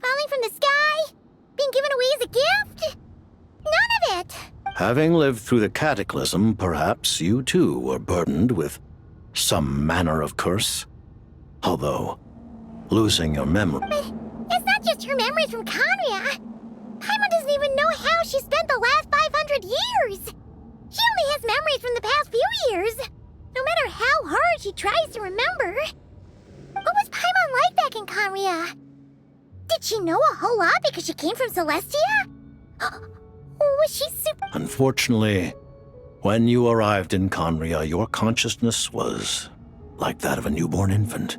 S7: Falling from the sky? Being given away as a gift? None of it.
S10: Having lived through the Cataclysm, perhaps you too were burdened with some manner of curse. Although, losing your memory...
S7: But it's not just her memories from Conria. Paimon doesn't even know how she spent the last 500 years. She only has memories from the past few years. No matter how hard she tries to remember. What was Paimon like back in Conria? Did she know a whole lot because she came from Celestia? Was she super...
S10: Unfortunately, when you arrived in Conria, your consciousness was like that of a newborn infant.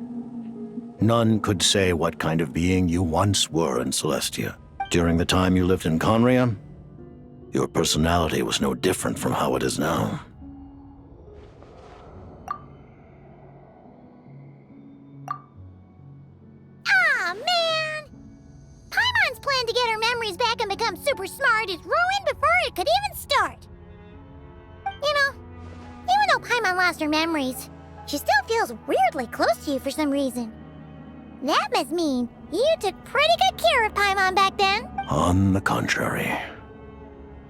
S10: None could say what kind of being you once were in Celestia. During the time you lived in Conria, your personality was no different from how it is now.
S7: Aw, man! Paimon's plan to get her memories back and become super smart is ruined before it could even start. You know, even though Paimon lost her memories, she still feels weirdly close to you for some reason. That must mean you took pretty good care of Paimon back then.
S10: On the contrary,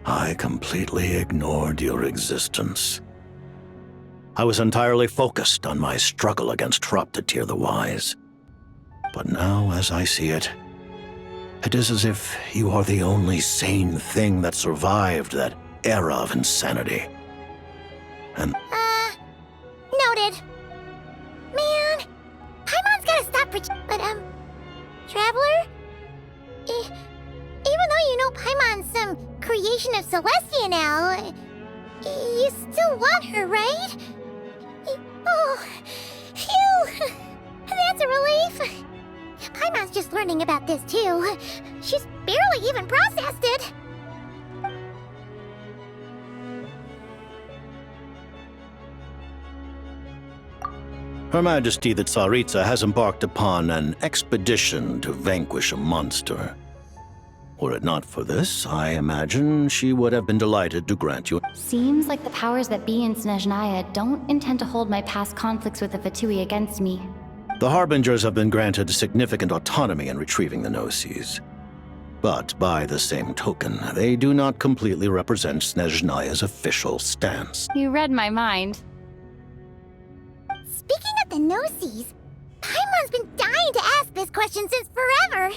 S10: I completely ignored your existence. I was entirely focused on my struggle against Troptatir the Wise. But now, as I see it, it is as if you are the only sane thing that survived that era of insanity. And...
S7: Noted. Man, Paimon's gotta stop but, Traveler? Even though you know Paimon's some creation of Celestia now, you still want her, right? Oh, phew! That's a relief. Paimon's just learning about this too. She's barely even processed it.
S10: Her Majesty the Tsaritsa has embarked upon an expedition to vanquish a monster. Were it not for this, I imagine she would have been delighted to grant you...
S3: Seems like the powers that be in Snezhnaya don't intend to hold my past conflicts with the Fatui against me.
S10: The Harbingers have been granted significant autonomy in retrieving the Gnosis. But by the same token, they do not completely represent Snezhnaya's official stance.
S3: You read my mind.
S7: Speaking of the Gnosis, Paimon's been dying to ask this question since forever.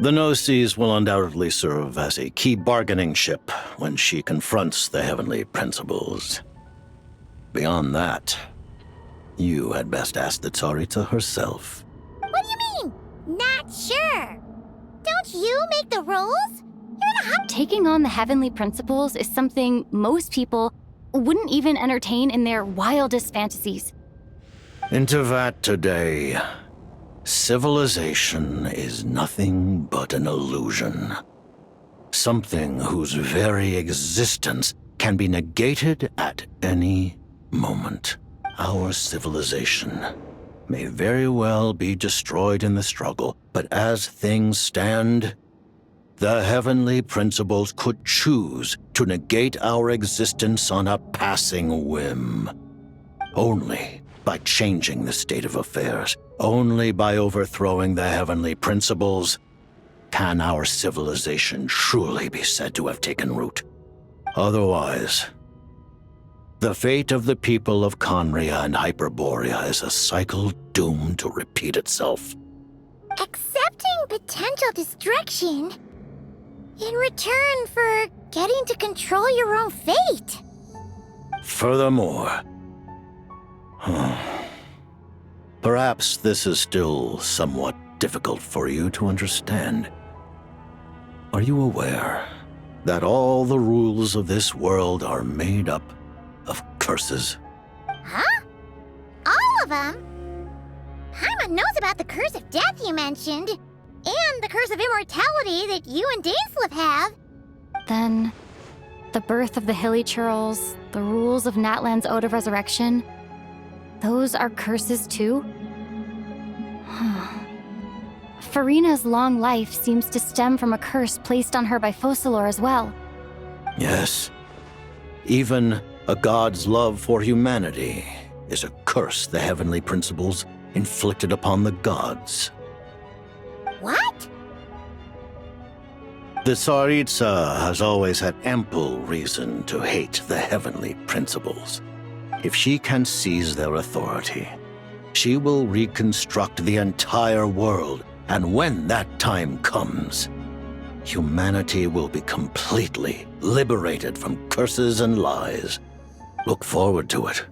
S10: The Gnosis will undoubtedly serve as a key bargaining chip when she confronts the heavenly principles. Beyond that, you had best ask the Tsaritsa herself.
S7: What do you mean? Not sure. Don't you make the rules? You're the hub.
S3: Taking on the heavenly principles is something most people wouldn't even entertain in their wildest fantasies.
S10: In Tevat today, civilization is nothing but an illusion. Something whose very existence can be negated at any moment. our civilization may very well be destroyed in the struggle, but as things stand, the heavenly principles could choose to negate our existence on a passing whim. Only by changing the state of affairs, only by overthrowing the heavenly principles, can our civilization truly be said to have taken root. Otherwise, the fate of the people of Conria and Hyperborea is a cycle doomed to repeat itself.
S7: Accepting potential destruction in return for getting to control your own fate.
S10: Furthermore, perhaps this is still somewhat difficult for you to understand. Are you aware that all the rules of this world are made up of curses?
S7: Huh? All of them? Paimon knows about the curse of death you mentioned, and the curse of immortality that you and Dainsleif have.
S3: Then, the birth of the Hilly Churls, the rules of Natlan's Ode of Resurrection, those are curses too? Farina's long life seems to stem from a curse placed on her by Focalor as well.
S10: Yes. Even a god's love for humanity is a curse the heavenly principles inflicted upon the gods.
S7: What?
S10: The Tsaritsa has always had ample reason to hate the heavenly principles. If she can seize their authority, she will reconstruct the entire world, and when that time comes, humanity will be completely liberated from curses and lies. Look forward to it.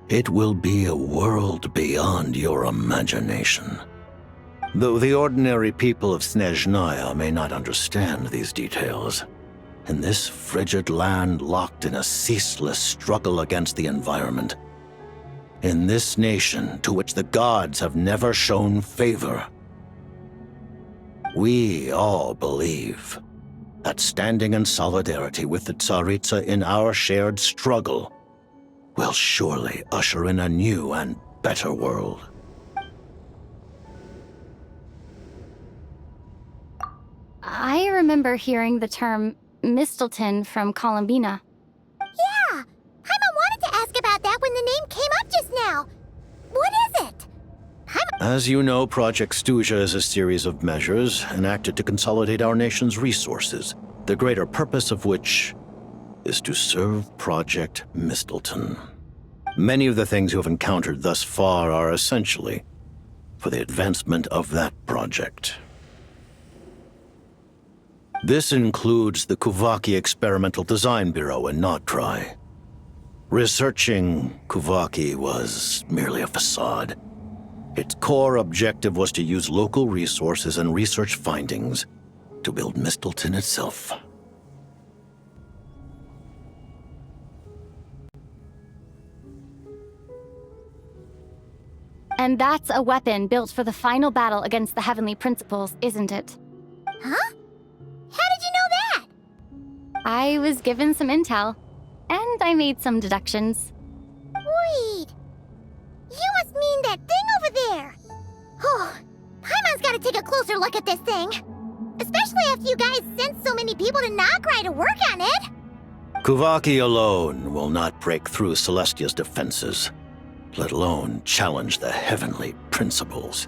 S10: It will be a world beyond your imagination. Though the ordinary people of Snezhnaya may not understand these details, in this frigid land locked in a ceaseless struggle against the environment, in this nation to which the gods have never shown favor, we all believe that standing in solidarity with the Tsaritsa in our shared struggle will surely usher in a new and better world.
S3: I remember hearing the term Mistleton from Columbina.
S7: Yeah! Paimon wanted to ask about that when the name came up just now. What is it?
S10: As you know, Project Stuja is a series of measures enacted to consolidate our nation's resources, the greater purpose of which is to serve Project Mistleton. Many of the things you have encountered thus far are essentially for the advancement of that project. This includes the Kuvaki Experimental Design Bureau in Notdry. Researching Kuvaki was merely a facade. Its core objective was to use local resources and research findings to build Mistleton itself.
S3: And that's a weapon built for the final battle against the Heavenly Principles, isn't it?
S7: Huh? How did you know that?
S3: I was given some intel, and I made some deductions.
S7: Wait. You must mean that thing over there. Oh, Paimon's gotta take a closer look at this thing. Especially after you guys sent so many people to Nagrai to work on it.
S10: Kuvaki alone will not break through Celestia's defenses, let alone challenge the heavenly principles.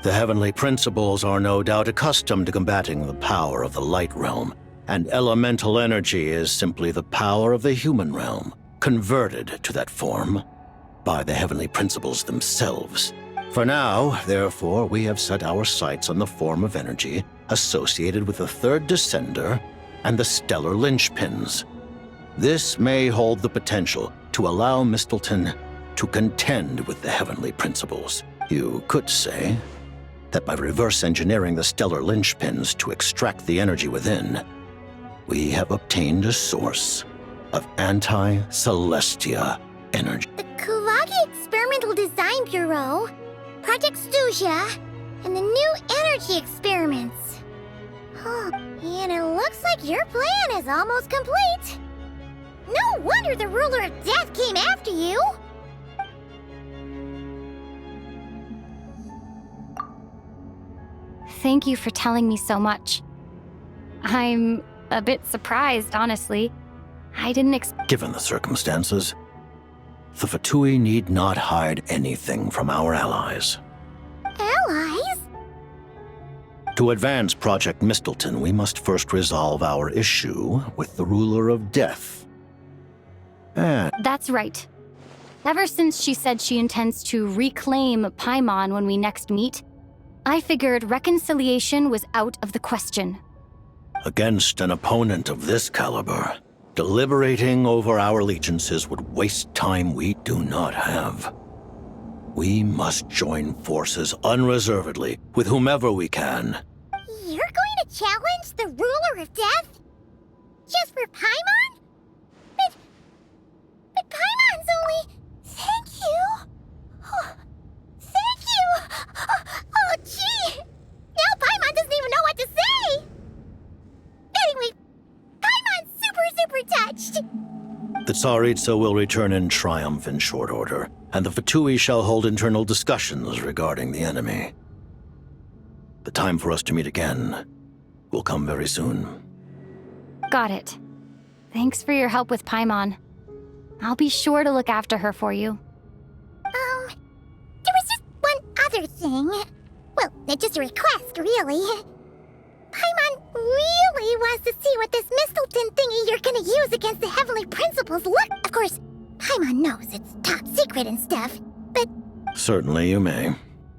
S10: The heavenly principles are no doubt accustomed to combating the power of the light realm, and elemental energy is simply the power of the human realm, converted to that form by the heavenly principles themselves. For now, therefore, we have set our sights on the form of energy associated with the third descender and the stellar linchpins. This may hold the potential to allow Mistleton to contend with the heavenly principles. You could say that by reverse engineering the stellar linchpins to extract the energy within, we have obtained a source of anti-Celestia energy.
S7: The Kuvaki Experimental Design Bureau, Project Stuja, and the new energy experiments. Huh, and it looks like your plan is almost complete. No wonder the ruler of death came after you.
S3: Thank you for telling me so much. I'm a bit surprised, honestly. I didn't expect.
S10: Given the circumstances, the Fatui need not hide anything from our allies.
S7: Allies?
S10: To advance Project Mistleton, we must first resolve our issue with the Ruler of Death.
S3: That's right. Ever since she said she intends to reclaim Paimon when we next meet, I figured reconciliation was out of the question.
S10: Against an opponent of this caliber, deliberating over our allegiances would waste time we do not have. We must join forces unreservedly with whomever we can.
S7: You're going to challenge the Ruler of Death? Just for Paimon? But Paimon's only... Thank you. Oh, thank you. Oh, gee. Now Paimon doesn't even know what to say. Anyway, Paimon's super touched.
S10: The Tsaritsa will return in triumph in short order, and the Fatui shall hold internal discussions regarding the enemy. The time for us to meet again will come very soon.
S3: Got it. Thanks for your help with Paimon. I'll be sure to look after her for you.
S7: There was just one other thing. Well, just a request, really. Paimon really wants to see what this Mistleton thingy you're gonna use against the Heavenly Principles look. Of course, Paimon knows it's top secret and stuff, but...
S10: Certainly you may.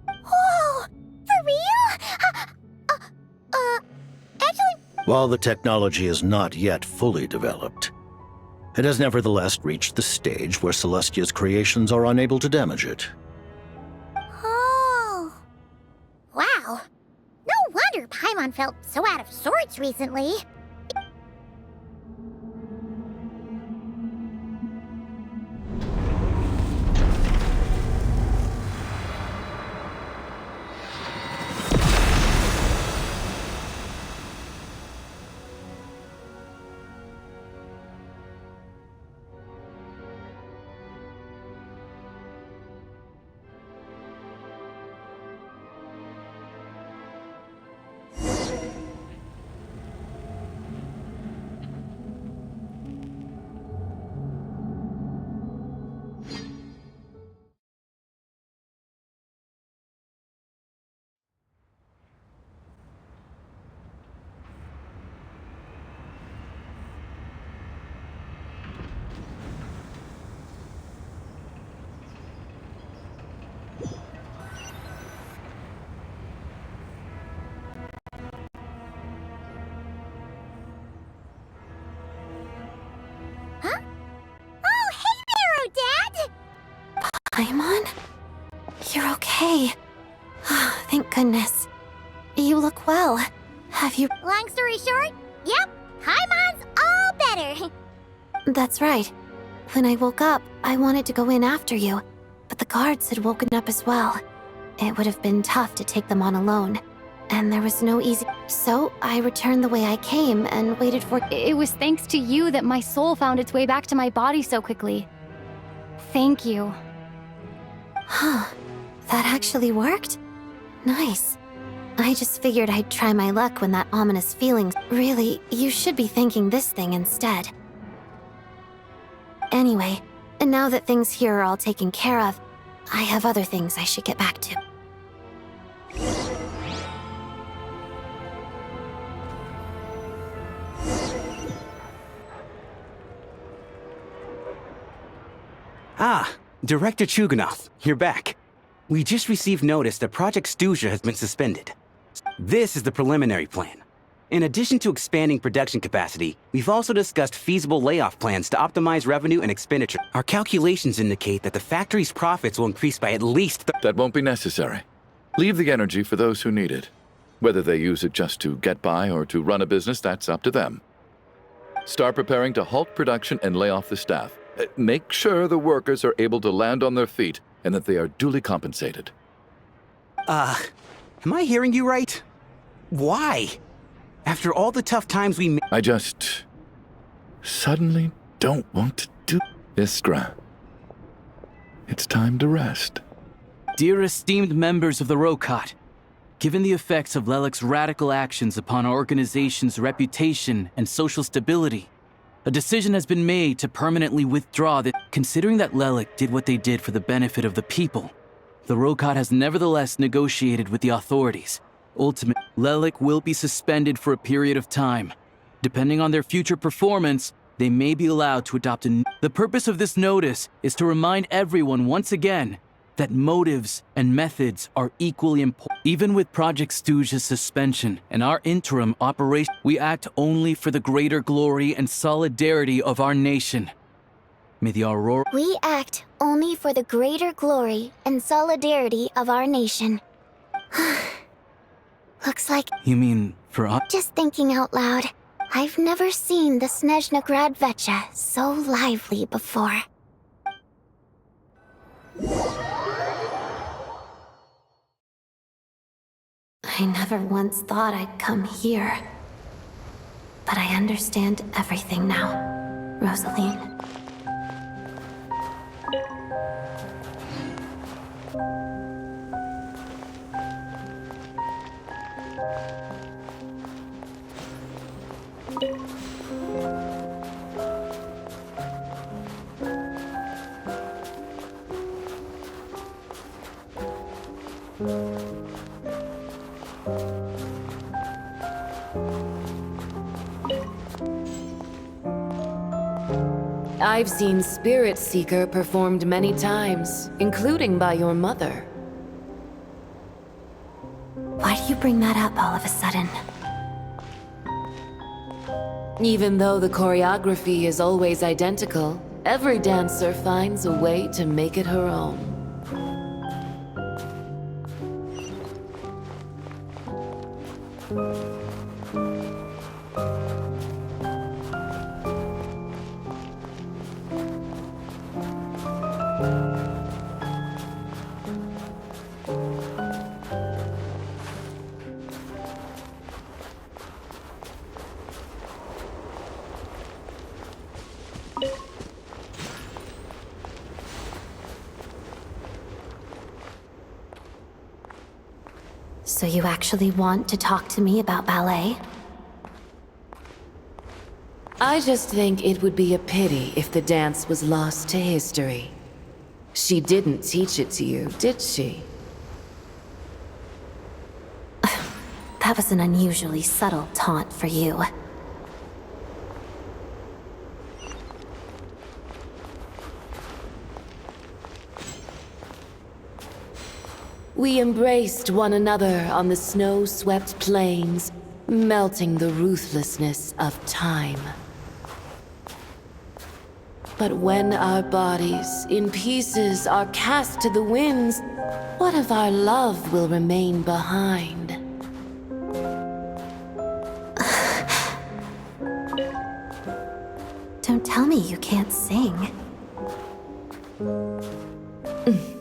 S7: Oh, for real? Actually...
S10: While the technology is not yet fully developed, it has nevertheless reached the stage where Celestia's creations are unable to damage it.
S7: Oh. Wow. No wonder Paimon felt so out of sorts recently. Paimon? You're okay. Thank goodness. You look well. Have you... Long story short, yep, Paimon's all better. That's right. When I woke up, I wanted to go in after you, but the guards had woken up as well. It would have been tough to take them on alone, and there was no easy... So I returned the way I came and waited for...
S3: It was thanks to you that my soul found its way back to my body so quickly. Thank you.
S5: Huh. That actually worked? Nice. I just figured I'd try my luck when that ominous feeling... Really, you should be thanking this thing instead. Anyway, and now that things here are all taken care of, I have other things I should get back to.
S13: Ah, Director Chuganov, you're back. We just received notice that Project Stuja has been suspended. This is the preliminary plan. In addition to expanding production capacity, we've also discussed feasible layoff plans to optimize revenue and expenditure. Our calculations indicate that the factory's profits will increase by at least...
S9: That won't be necessary. Leave the energy for those who need it. Whether they use it just to get by or to run a business, that's up to them. Start preparing to halt production and lay off the staff. Make sure the workers are able to land on their feet and that they are duly compensated.
S13: Am I hearing you right? Why? After all the tough times we...
S9: I just... suddenly don't want to do... Iskra. It's time to rest.
S1: Dear esteemed members of the Rokot, Given the effects of Lelek's radical actions upon our organization's reputation and social stability, a decision has been made to permanently withdraw that. Considering that Lelek did what they did for the benefit of the people, the Rokot has nevertheless negotiated with the authorities. Ultimately, Lelek will be suspended for a period of time. Depending on their future performance, they may be allowed to adopt a. The purpose of this notice is to remind everyone once again that motives and methods are equally important. Even with Project Stooge's suspension and our interim operation, we act only for the greater glory and solidarity of our nation. May the Aurora.
S7: We act only for the greater glory and solidarity of our nation. Looks like.
S1: You mean for us?
S7: Just thinking out loud, I've never seen the Snezhna Grad Vecha so lively before.
S5: I never once thought I'd come here. But I understand everything now, Rosaline.
S14: I've seen Spirit Seeker performed many times, including by your mother.
S5: Why do you bring that up all of a sudden?
S14: Even though the choreography is always identical, every dancer finds a way to make it her own.
S5: So you actually want to talk to me about ballet?
S14: I just think it would be a pity if the dance was lost to history. She didn't teach it to you, did she?
S5: That was an unusually subtle taunt for you.
S14: We embraced one another on the snow-swept plains, melting the ruthlessness of time. But when our bodies, in pieces, are cast to the winds, what of our love will remain behind?
S5: Don't tell me you can't sing.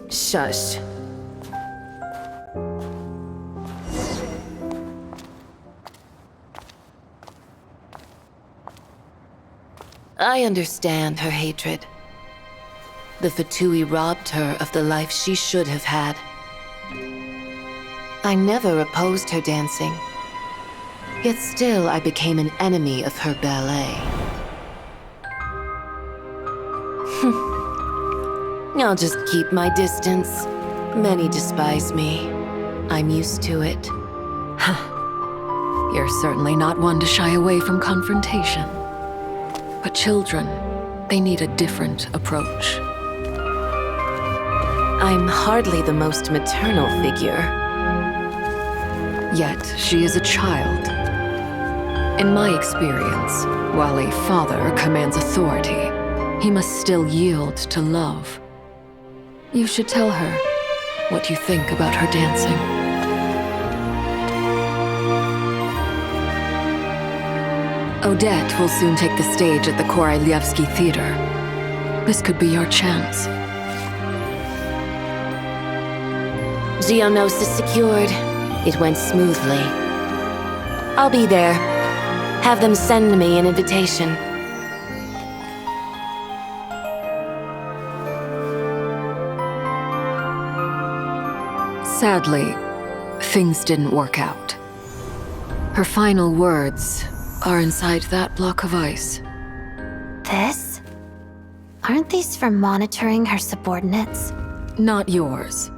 S14: Shush. I understand her hatred. The Fatui robbed her of the life she should have had. I never opposed her dancing. Yet still I became an enemy of her ballet. I'll just keep my distance. Many despise me. I'm used to it.
S15: You're certainly not one to shy away from confrontation. But children, they need a different approach.
S14: I'm hardly the most maternal figure.
S15: Yet, she is a child. In my experience, while a father commands authority, he must still yield to love. You should tell her what you think about her dancing. Odette will soon take the stage at the Koralyevsky Theater. This could be your chance.
S14: Geonosis secured. It went smoothly. I'll be there. Have them send me an invitation.
S15: Sadly, Things didn't work out. Her final words are inside that block of ice.
S5: This? Aren't these for monitoring her subordinates?
S15: Not yours.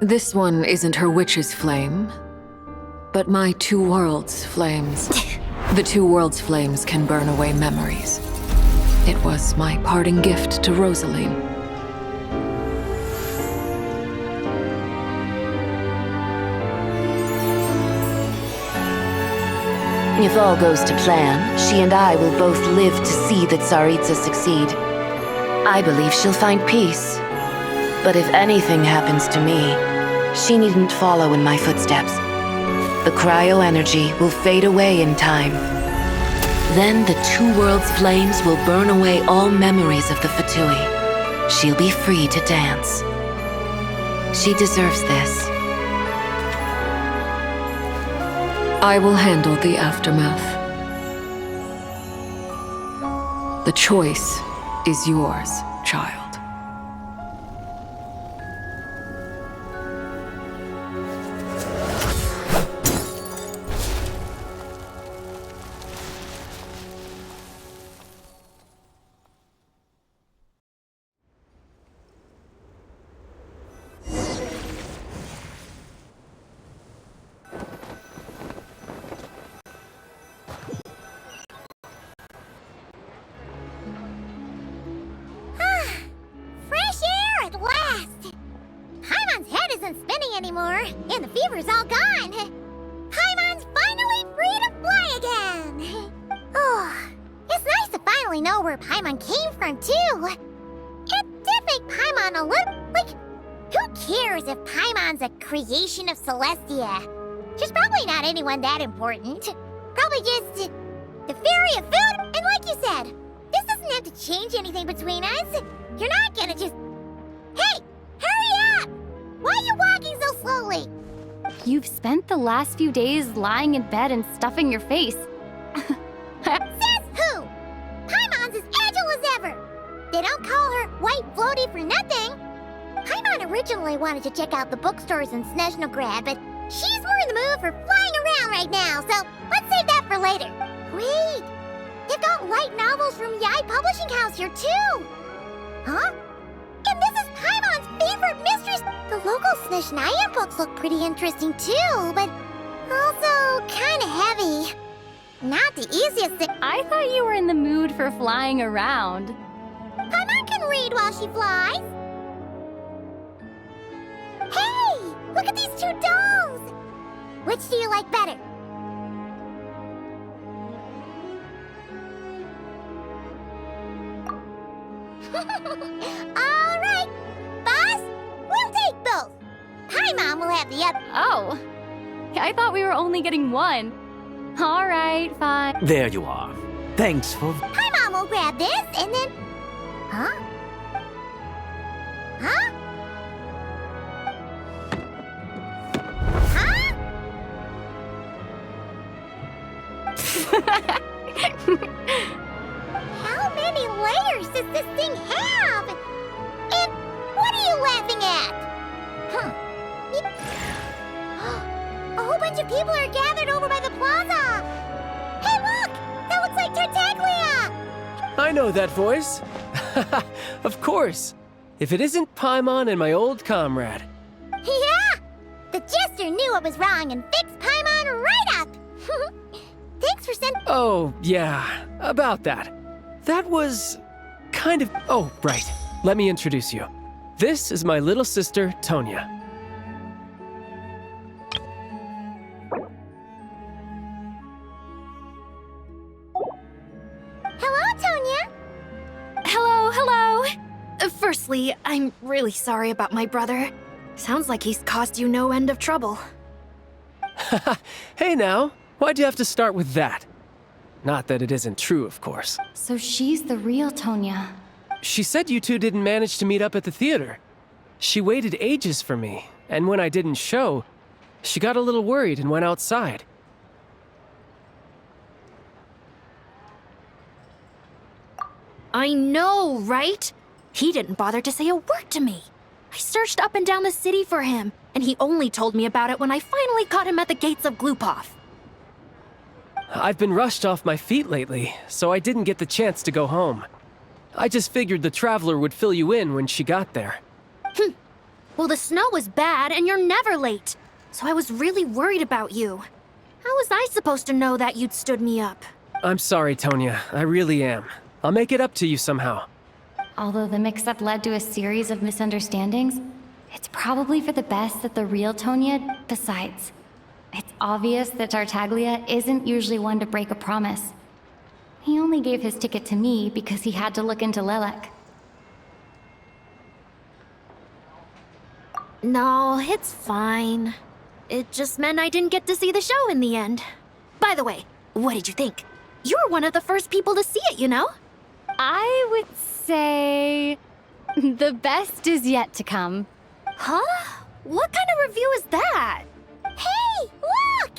S15: This one isn't her witch's flame, but my two worlds' flames. The two worlds' flames can burn away memories. It was my parting gift to Rosaline.
S14: If all goes to plan, she and I will both live to see that Tsaritsa succeed. I believe she'll find peace. But if anything happens to me, she needn't follow in my footsteps. The cryo energy will fade away in time. Then the two worlds' flames will burn away all memories of the Fatui. She'll be free to dance. She deserves this.
S15: I will handle the aftermath. The choice is yours, child.
S7: Fresh air at last! Paimon's head isn't spinning anymore, and the fever's all gone. Paimon's finally free to fly again! Oh, it's nice to finally know where Paimon came from, too. It did make Paimon a little... like, who cares if Paimon's a creation of Celestia? She's probably not anyone that important. Probably just the fairy of food, and like you said, this doesn't have to change anything between us. You're not gonna just... Hey! Hurry up! Why are you walking so slowly?
S3: You've spent the last few days lying in bed and stuffing your face.
S7: Says who? Paimon's as agile as ever. They don't call her White Floaty for nothing. Paimon originally wanted to check out the bookstores in Snezhnograd, but she's more in the mood for flying around right now, so let's save that for later. Wait, they've got light novels from Yai Publishing House here too. Huh? And this is Paimon's favorite mistress. The local Snezhnaya books look pretty interesting too, but also kind of heavy. Not the easiest thing.
S3: I thought you were in the mood for flying around.
S7: Paimon can read while she flies. Hey, look at these two dolls. Which do you like better? All right, boss, we'll take both. Paimon will have the other.
S3: Oh, I thought we were only getting one. All right, fine.
S16: There you are. Thanks for...
S7: Paimon will grab this and then... Huh? Huh? How many layers does this thing have? And what are you laughing at? Huh. A whole bunch of people are gathered over by the plaza. Hey, look! That looks like Tartaglia!
S17: I know that voice. Of course. If it isn't Paimon and my old comrade.
S7: Yeah! The jester knew what was wrong and fixed Paimon right up! Thanks for sending...
S17: Oh, yeah, about that. That was kind of... Oh, right. Let me introduce you. This is my little sister, Tonya.
S7: Hello, Tonya!
S18: Hello. Firstly, I'm really sorry about my brother. Sounds like he's caused you no end of trouble.
S17: Hey now, why'd you have to start with that? Not that it isn't true, of course.
S3: So she's the real Tonya.
S17: She said you two didn't manage to meet up at the theater. She waited ages for me, and when I didn't show, she got a little worried and went outside.
S18: I know, right? He didn't bother to say a word to me. I searched up and down the city for him, and he only told me about it when I finally caught him at the gates of Glupov.
S17: I've been rushed off my feet lately, so I didn't get the chance to go home. I just figured the Traveler would fill you in when she got there.
S18: Well, the snow was bad, and you're never late. So I was really worried about you. How was I supposed to know that you'd stood me up?
S17: I'm sorry, Tonya. I really am. I'll make it up to you somehow.
S3: Although the mix-up led to a series of misunderstandings, it's probably for the best that the real Tonya. Besides, it's obvious that Tartaglia isn't usually one to break a promise. He only gave his ticket to me because he had to look into Lelek.
S18: No, it's fine. It just meant I didn't get to see the show in the end. By the way, what did you think? You were one of the first people to see it, you know?
S3: I would say the best is yet to come.
S18: Huh? What kind of review is that?
S7: Hey, look!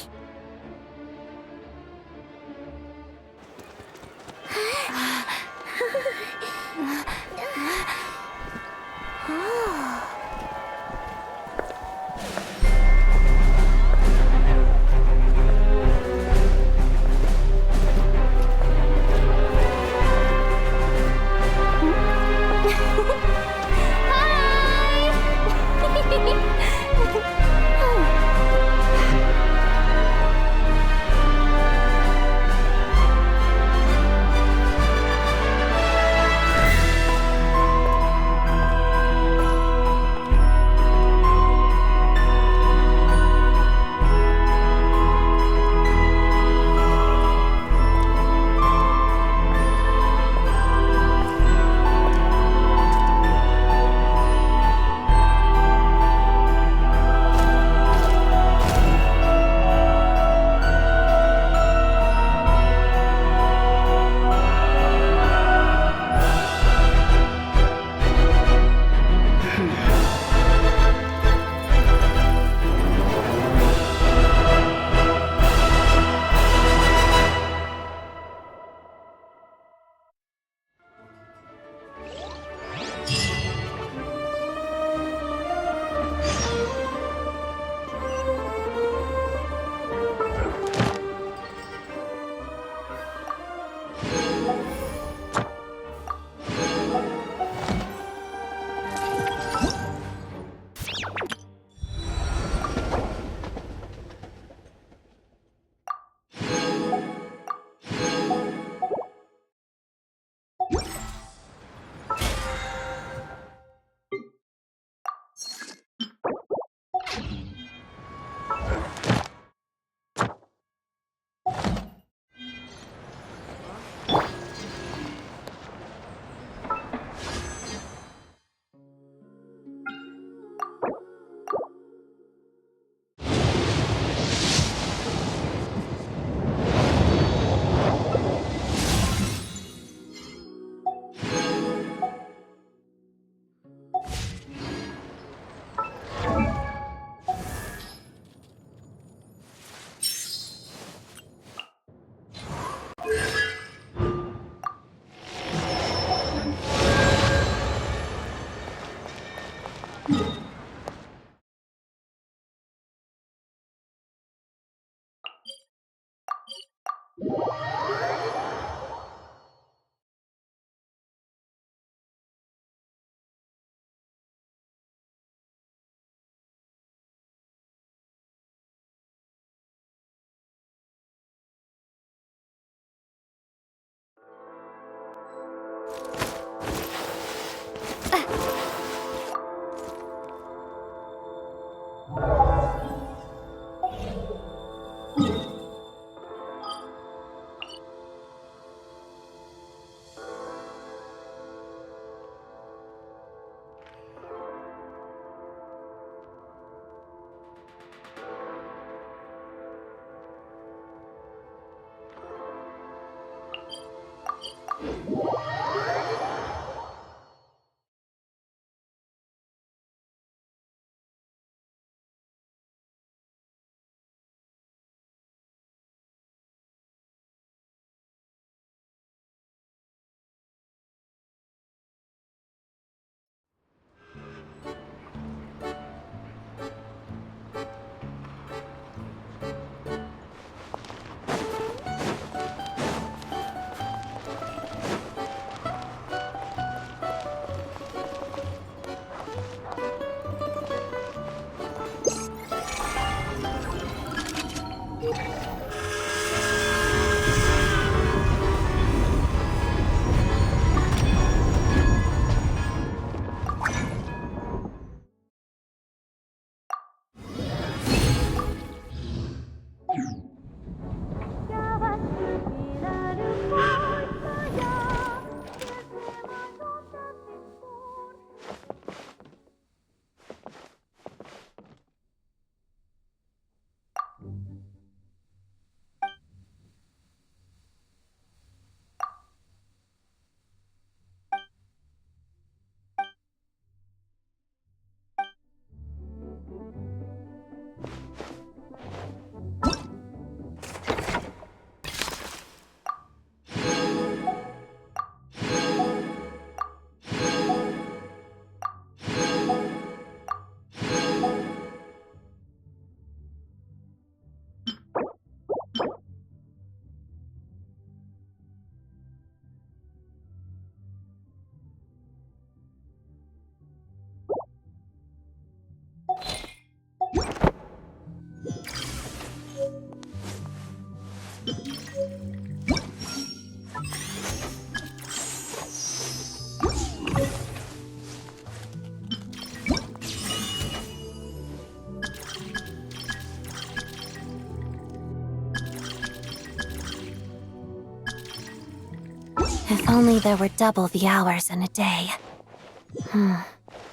S5: If only there were double the hours in a day.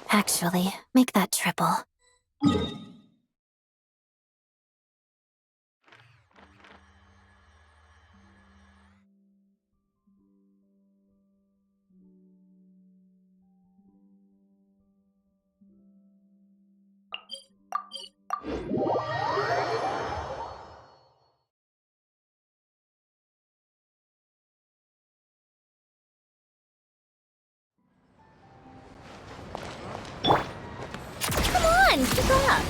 S5: Actually, make that triple.
S18: Come on, keep up.